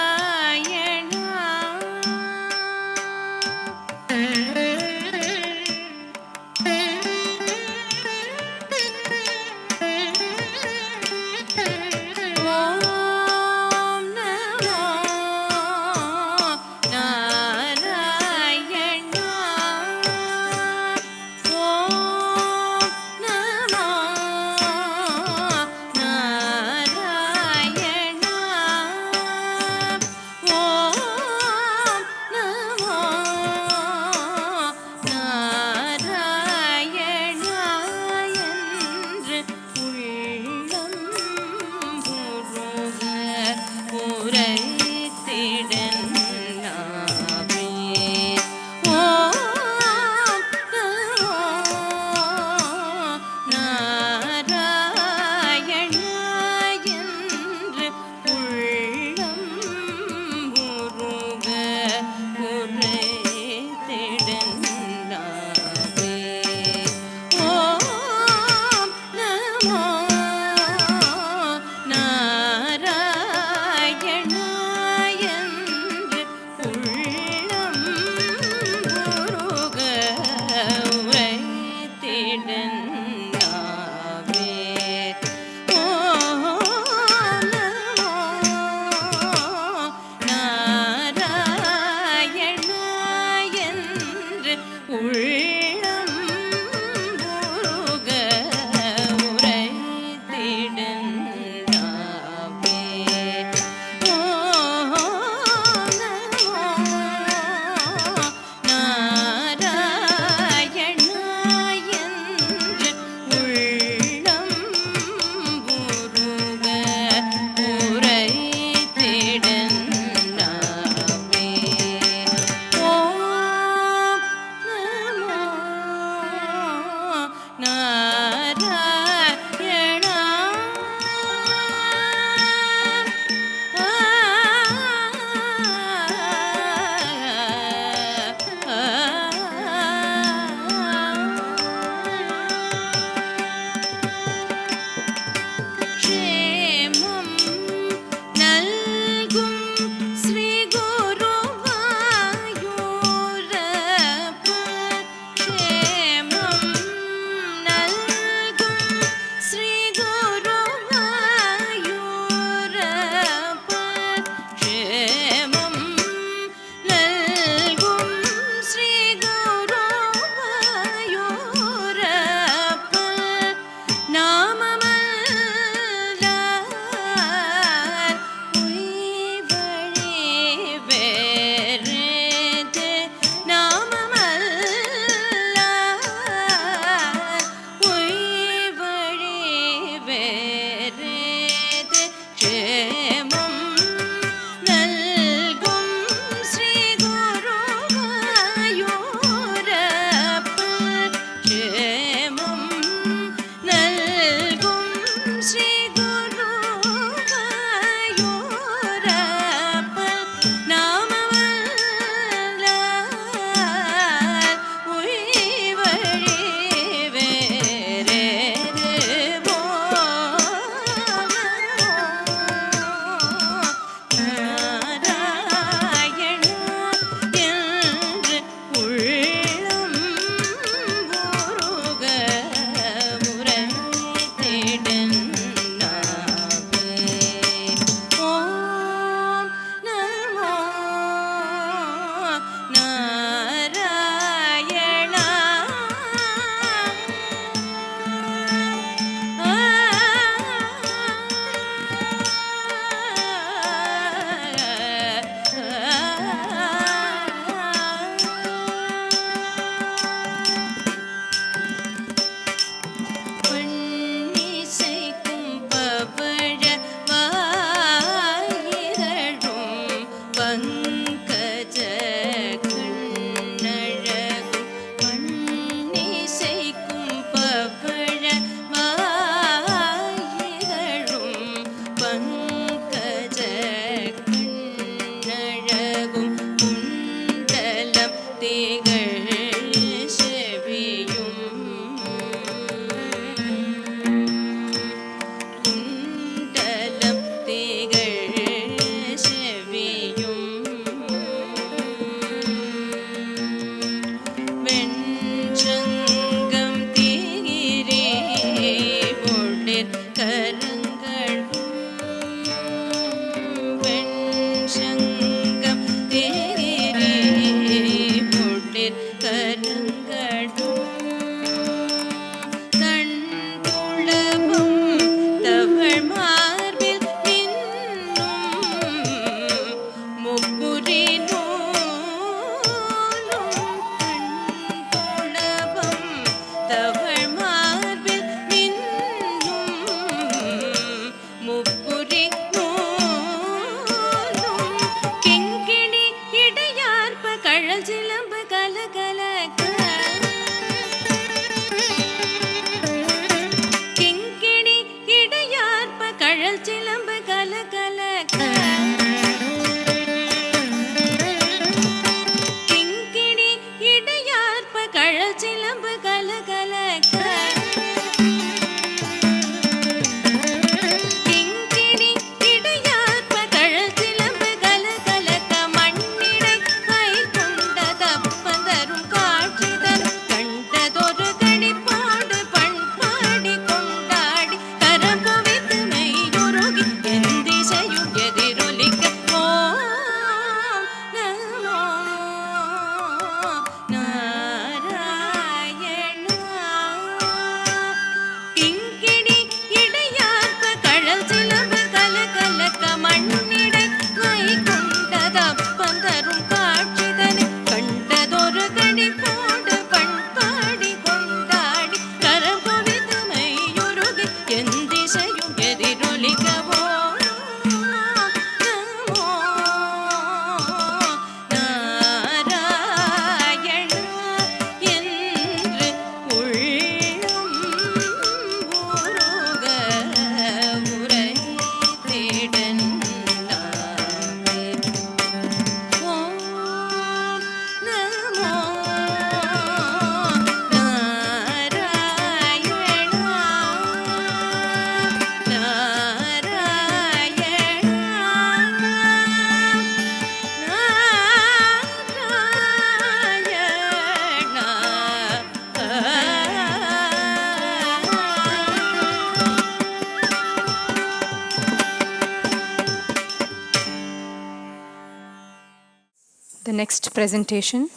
The next presentation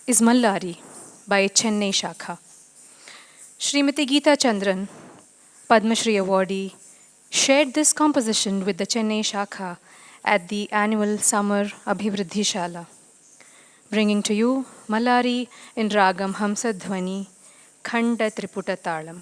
is Mallari by Chennai Shakha. Srimati Geeta Chandran, Padma Shri awardee, shared this composition with the Chennai Shakha at the annual Summer Abhivriddhi Shala. Bringing to you Mallari in Ragam Hamsadhwani, Khanda Triputa Talam.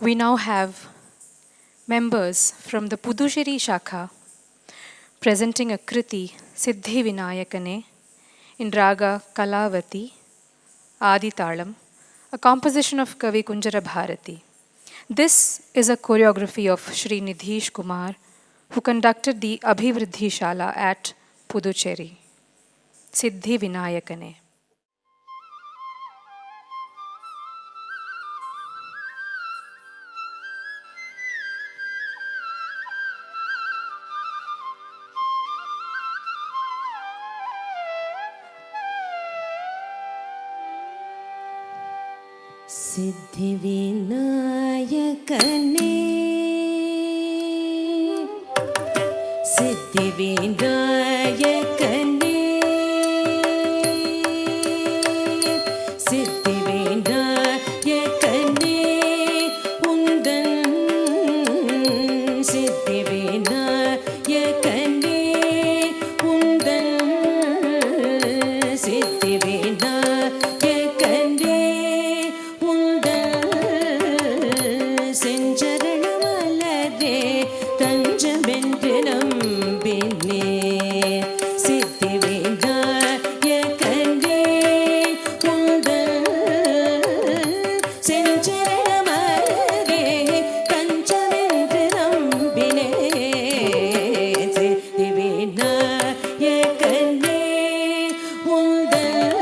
We now have members from the Puducherry Shakha presenting a Kriti Siddhi Vinayakane in Raga Kalavati Adi Talam, a composition of Kavi Kunjara Bharati. This is a choreography of Shri Nidhish Kumar, who conducted the Abhivriddhi Shala at Puducherry. Siddhi Vinayakane. सिद्धिविनायकने सिद्धिविनायकने सिद्धिविनायकने उन्दन सिद्धिविनायकने उन्दन सिद्धिविनायकने செஞ்சரணமலரே தஞ்சமென்று நம்பினே சித்திவிநாயகனே உந்தன் செஞ்சரணமலரே தஞ்சமென்று நம்பினே சித்திவிநாயகனே உந்தன்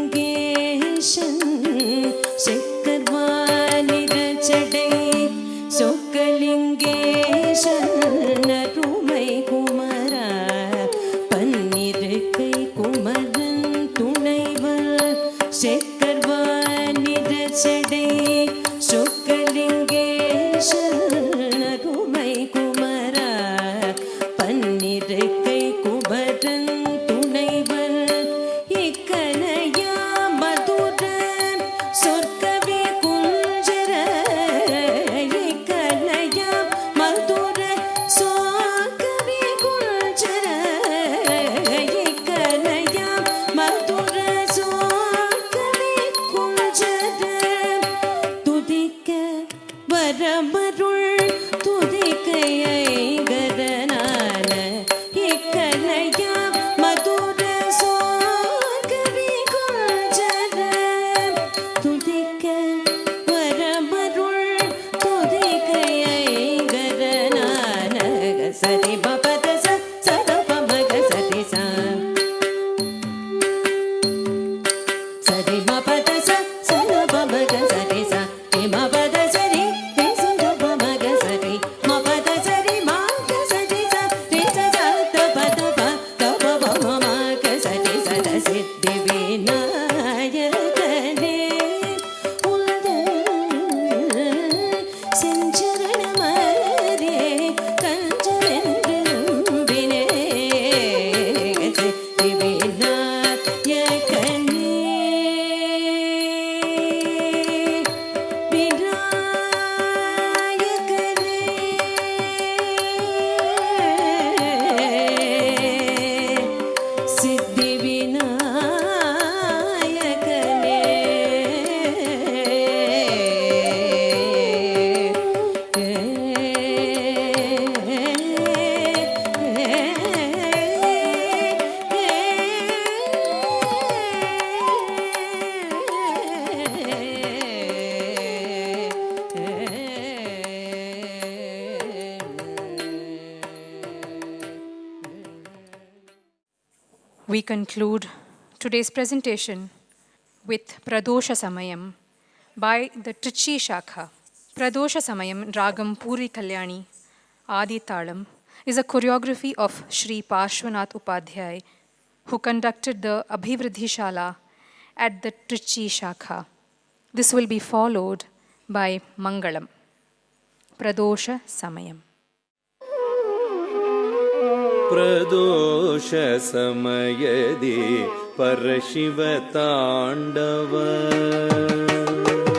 சொக்கலிங்கேசன் செக்கர்வானிரச்சடை சொக்கலிங்கேசன் அருமை குமரா பன்னிருக்கை குமரன் துணைவர் செக்கர்வானிரச்சடை சொக்கலிங்கேசன் அருமை குமரா பன்னிருக்கை குமரன் துணைவர் இக்கனையா மதுர சொர்க்கவே குஞ்சர இக்கனையா மதுர சொர்க்கவே குஞ்சர இக்கனையா மதுர சொர்க்கவே குஞ்சர துதிக்க வரமருள் துதிக்கையை கரனான இக்கனையா மதுர சொர்க்கவே குஞ்சர துதிக்க வரமருள் துதிக்கையை கரனான சரி பபத சத பமக சரி சா சரி மபத சத பமக சரி சா மபத சரி சத பமக சரி மபத சரி மாக சரி சா த பத ப தப பமக சரி சத சித்தி விநாயகனே செஞ்சரணமரே கஞ்சமென்று நம்பினே சித்தி விநாயகனே விநாயகனே சித்தி விநாயகனே We conclude today's presentation with Pradosha Samayam by the Trichy Shakha. Pradosha Samayam Ragam Puri Kalyani Adi Talam is a choreography of Sri Parshvanath Upadhyay, who conducted the Abhivriddhi Shala at the Trichy Shakha. This will be followed by Mangalam. Pradosha Samayam. प्रदोष समयदि परशिव ताण्डव प्रदोष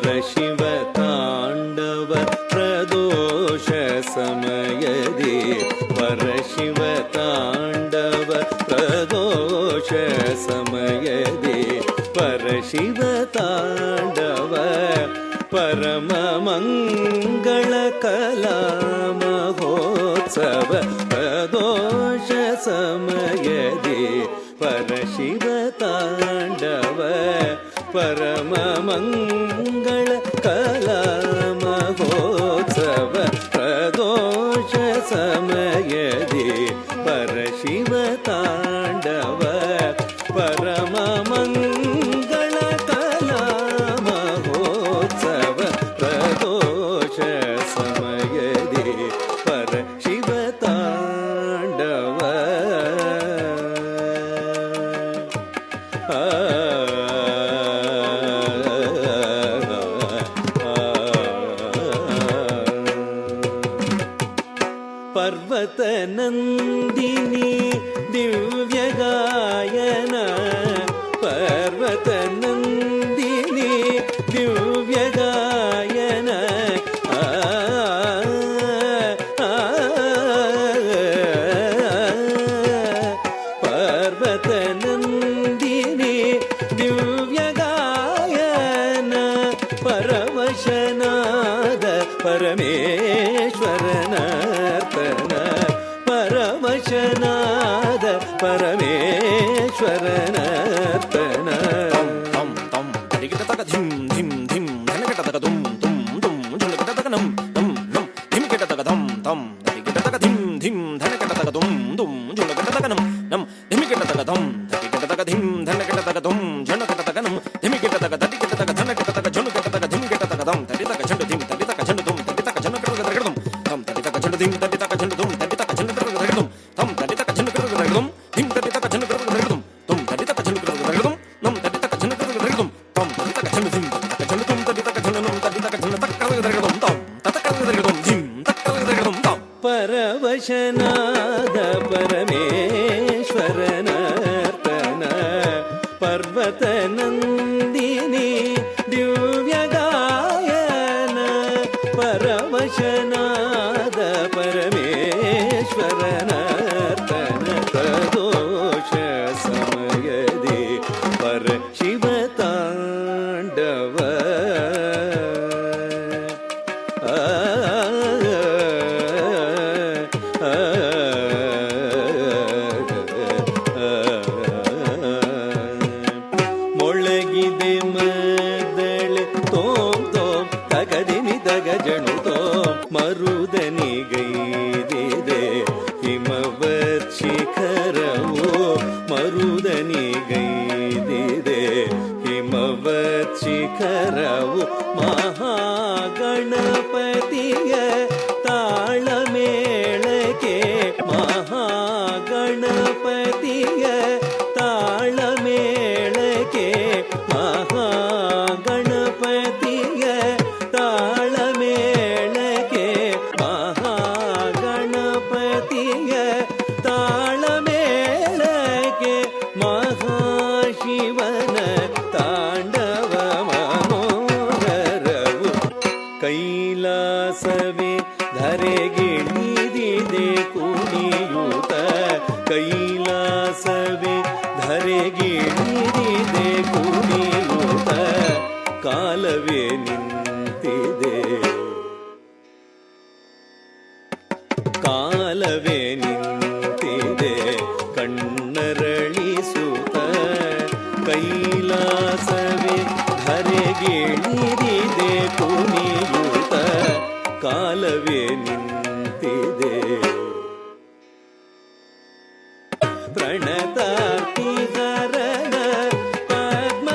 समयदि परशिव ताण्डव प्रदोष समयदि परशिव ताण्डव प्रदोष समयदि परशिव ताण्डव परम मंगल कला महोत्सव प्रदोष समयदि परशिव ताण्डव परम मंगल कला महोत्सव प्रदोष समयदि परशिव ताण्डव परम मंगल कला महोत्सव प्रदोष समयदि परशिव ताण्डव पर्वत नंदिनी दिव्य गायन पर्वत नंदिनी दिव्य गायन पर्वतनन्दिनी दिव्यगायन परवशनाद परमेश्वरनर्तन परवशनाद परमेश्वरनर्तन परवशनाद परमेश्वरनर्तन पर्वतनन्दिनी दिव्यगायन परवशनाद परमेश्वरनर्तन प्रदोष समयदि परशिवताण्डव ಮೊಳಗಿದೆ ಮದಳೆ ತೋಂ ತೋಂ ತಗದಿನಿ ತಗಜಣು ತೋಂ ಮರುದನಿಗೈದಿದೆ ಹಿಮವತ್ ಶಿಖರವು ಮರುದನಿಗೈದಿದೆ ಹಿಮವತ್ ಶಿಖರವು ಮಹಾಗಣಪತಿಯ ತಾಳಮೇಳಕ್ಕೆ ಮಹಾಗಣಪತಿಯ ತಾಳಮೇಳಕ್ಕೆ ಮಹಾಗಣಪತಿಯ ತಾಳಮೇಳಕ್ಕೆ ಮಹಾಗಣಪತಿಯ ತಾಳಮೇಳಕ್ಕೆ ಮಹಾಶಿವನ ತಾಂಡವ ಮನೋಹರವು ಕೈಲಾಸವೇ ಧರೆಗಿಳಿದಿದೆ ಕುಣಿಯುತ ಕೈಲಾಸವೇ ಧರೆಗಿಳಿದಿದೆ ಕುಣಿಯುತ ಕಾಲವೇ ನಿಂತಿದೆ ಕಾಲವೇ ನಿಂತಿದೆ ಕಣ್ಣರಳಿಸುತ್ತ ಕೈಲಾಸವೇ ಧರೆಗಿಳಿದಿದೆ ಕುಣಿಯುತ ಕಾಲವೇ ನಿಂತಿದೆ ಪ್ರಣತಾರ್ತಿಹರಣ ಪದ್ಮಚರಣಕ್ಕೆ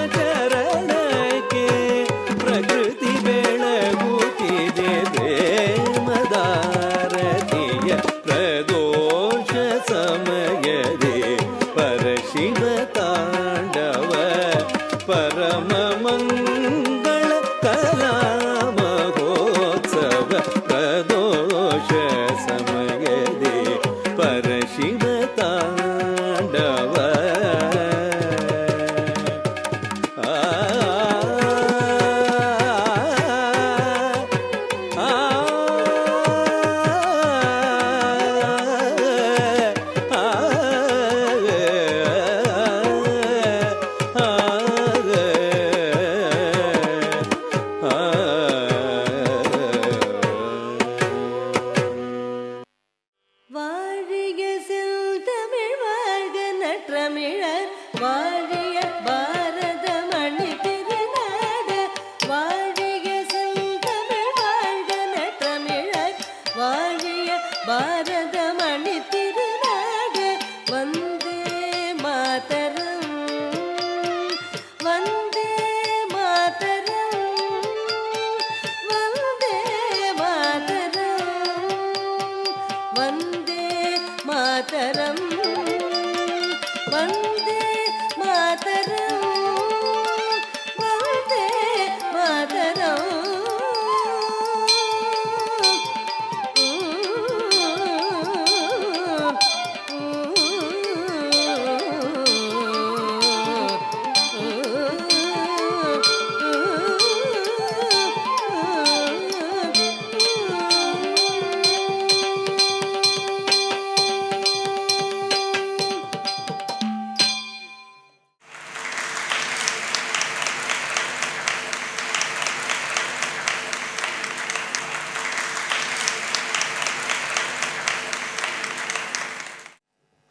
ಪ್ರಕೃತಿ ಬೆಳಗುತ್ತಿದೆ ಪ್ರೇಮದಾರತಿಯ ಪ್ರದೋಷ ಸಮಯದೇ ಪರಶಿವ ತಾಂಡವ ಪರಮ ಮಂಗಳ ಕಲಾ ಮಹೋತ್ಸವ ಪ್ರದೋಷ ಸಮಯದೇ ಪರಶಿವ ತಾಂಡವ வாழிய செந்தமிழ் வாழ்க நற்றமிழர் வாழிய பாரத மணி திருநாடு வாழிய செந்தமிழ் வாழ்க நற்றமிழர் வாழிய பாரத மணி திருநாடு Vande Mataram Vande Mataram Vande Mataram Vande Mataram Vande Mataram Vande Mataram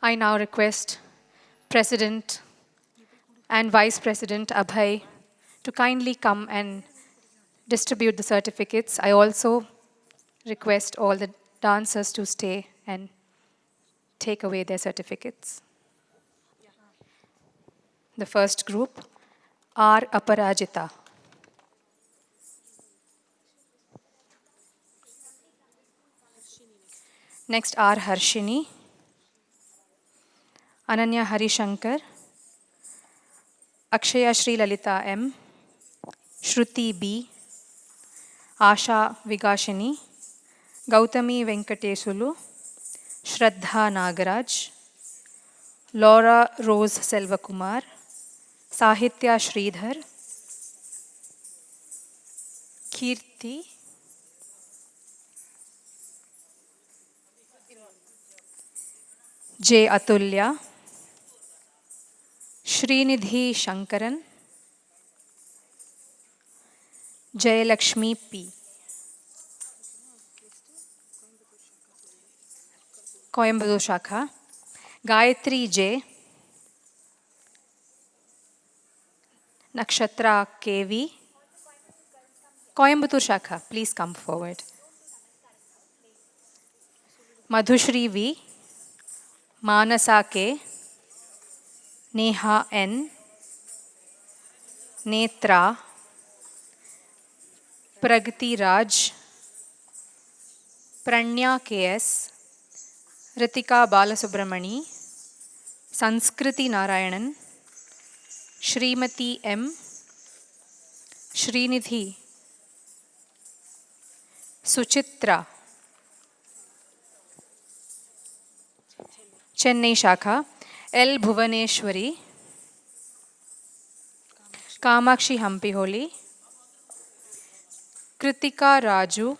I now request President and Vice President Abhay to kindly come and distribute the certificates. I also request all the dancers to stay and take away their certificates. The first group, R. Aparajita. Next, R. Harshini, Ananya Harishankar, Akshaya Shri Lalita M, Shruti B, Asha Vigashini, Gautami Venkatesulu, Shraddha Nagaraj, Laura Rose Selvakumar, Sahitya Sridhar, Kirti, J. Atulya, Srinidhi Shankaran, Jayalakshmi P. Coimbatore Shakha, Gayatri J, Nakshatra KV, Coimbatore Shakha, please come forward. Madhushri V, Manasa K, Neha N, Netra, Pragati Raj, Pranya KS, Ritika Balasubramani, Sanskriti Narayanan, Srimati M, Srinidhi, Suchitra, Chennai Shakha, L. Bhuvaneshwari, Kamakshi Hampiholi, Kritika Raju,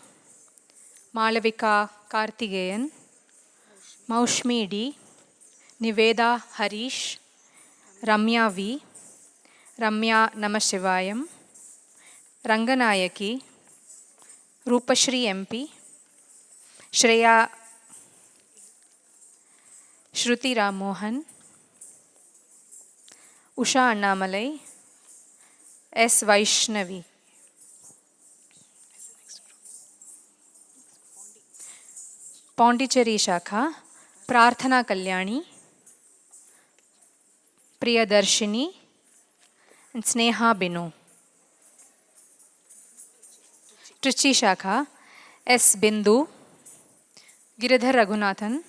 Malavika Kartigeyan, Maushmi D, Niveda Harish, Ramya V, Ramya Namashivayam, Ranganayaki, Rupashri MP, Shreya Shruti Ram Mohan, Usha Annamalai, S. Vaishnavi. Pondicherry Shakha, Prarthana Kalyani, Priyadarshini, and Sneha Binu. Trichy Shakha, S. Bindu, Giridhar Raghunathan,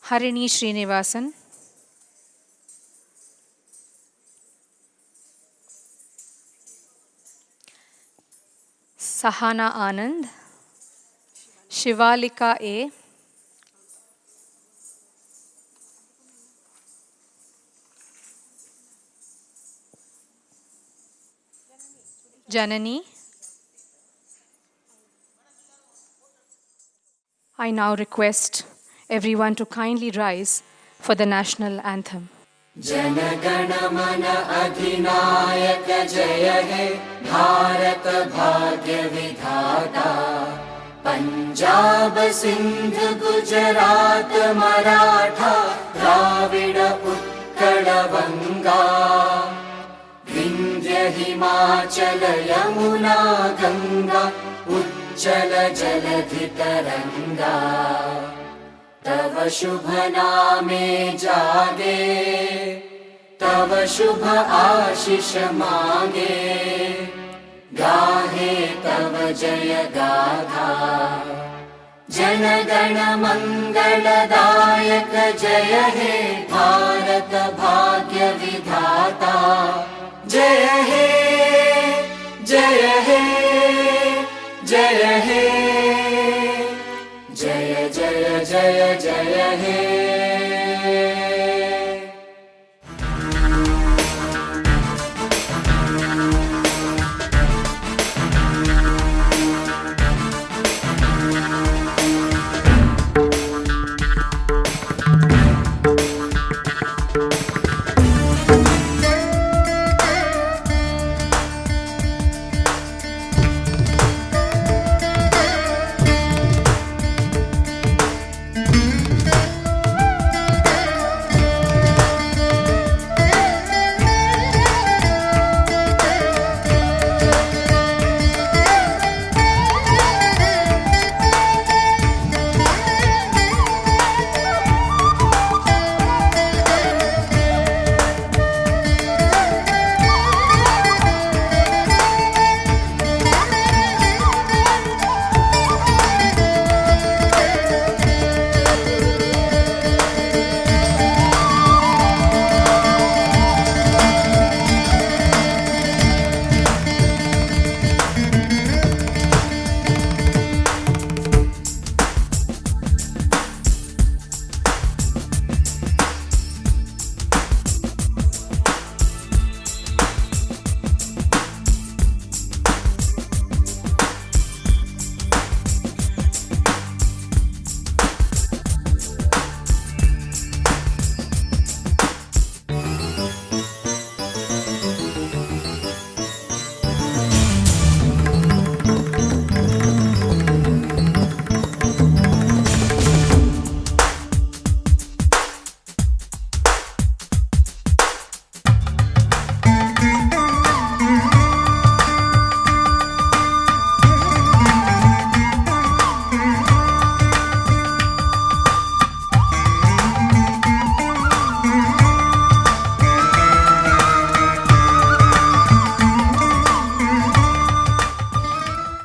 Harini Srinivasan, Sahana Anand, Shivalika A, Janani. I now request everyone to kindly rise for the national anthem. जनगण मन अधिनायक जय हे भारत भाग्य विधाता पंजाब सिंध गुजरात मराठा द्राविड़ उत्कल बंगा विंध्य हिमाचल यमुना गंगा उच्चल जलधि तरंगा तव शुभ नामे जागे तव शुभ आशीष मांगे गाहे तव जय गाथा जनगण मंगलदायक जय हे भारत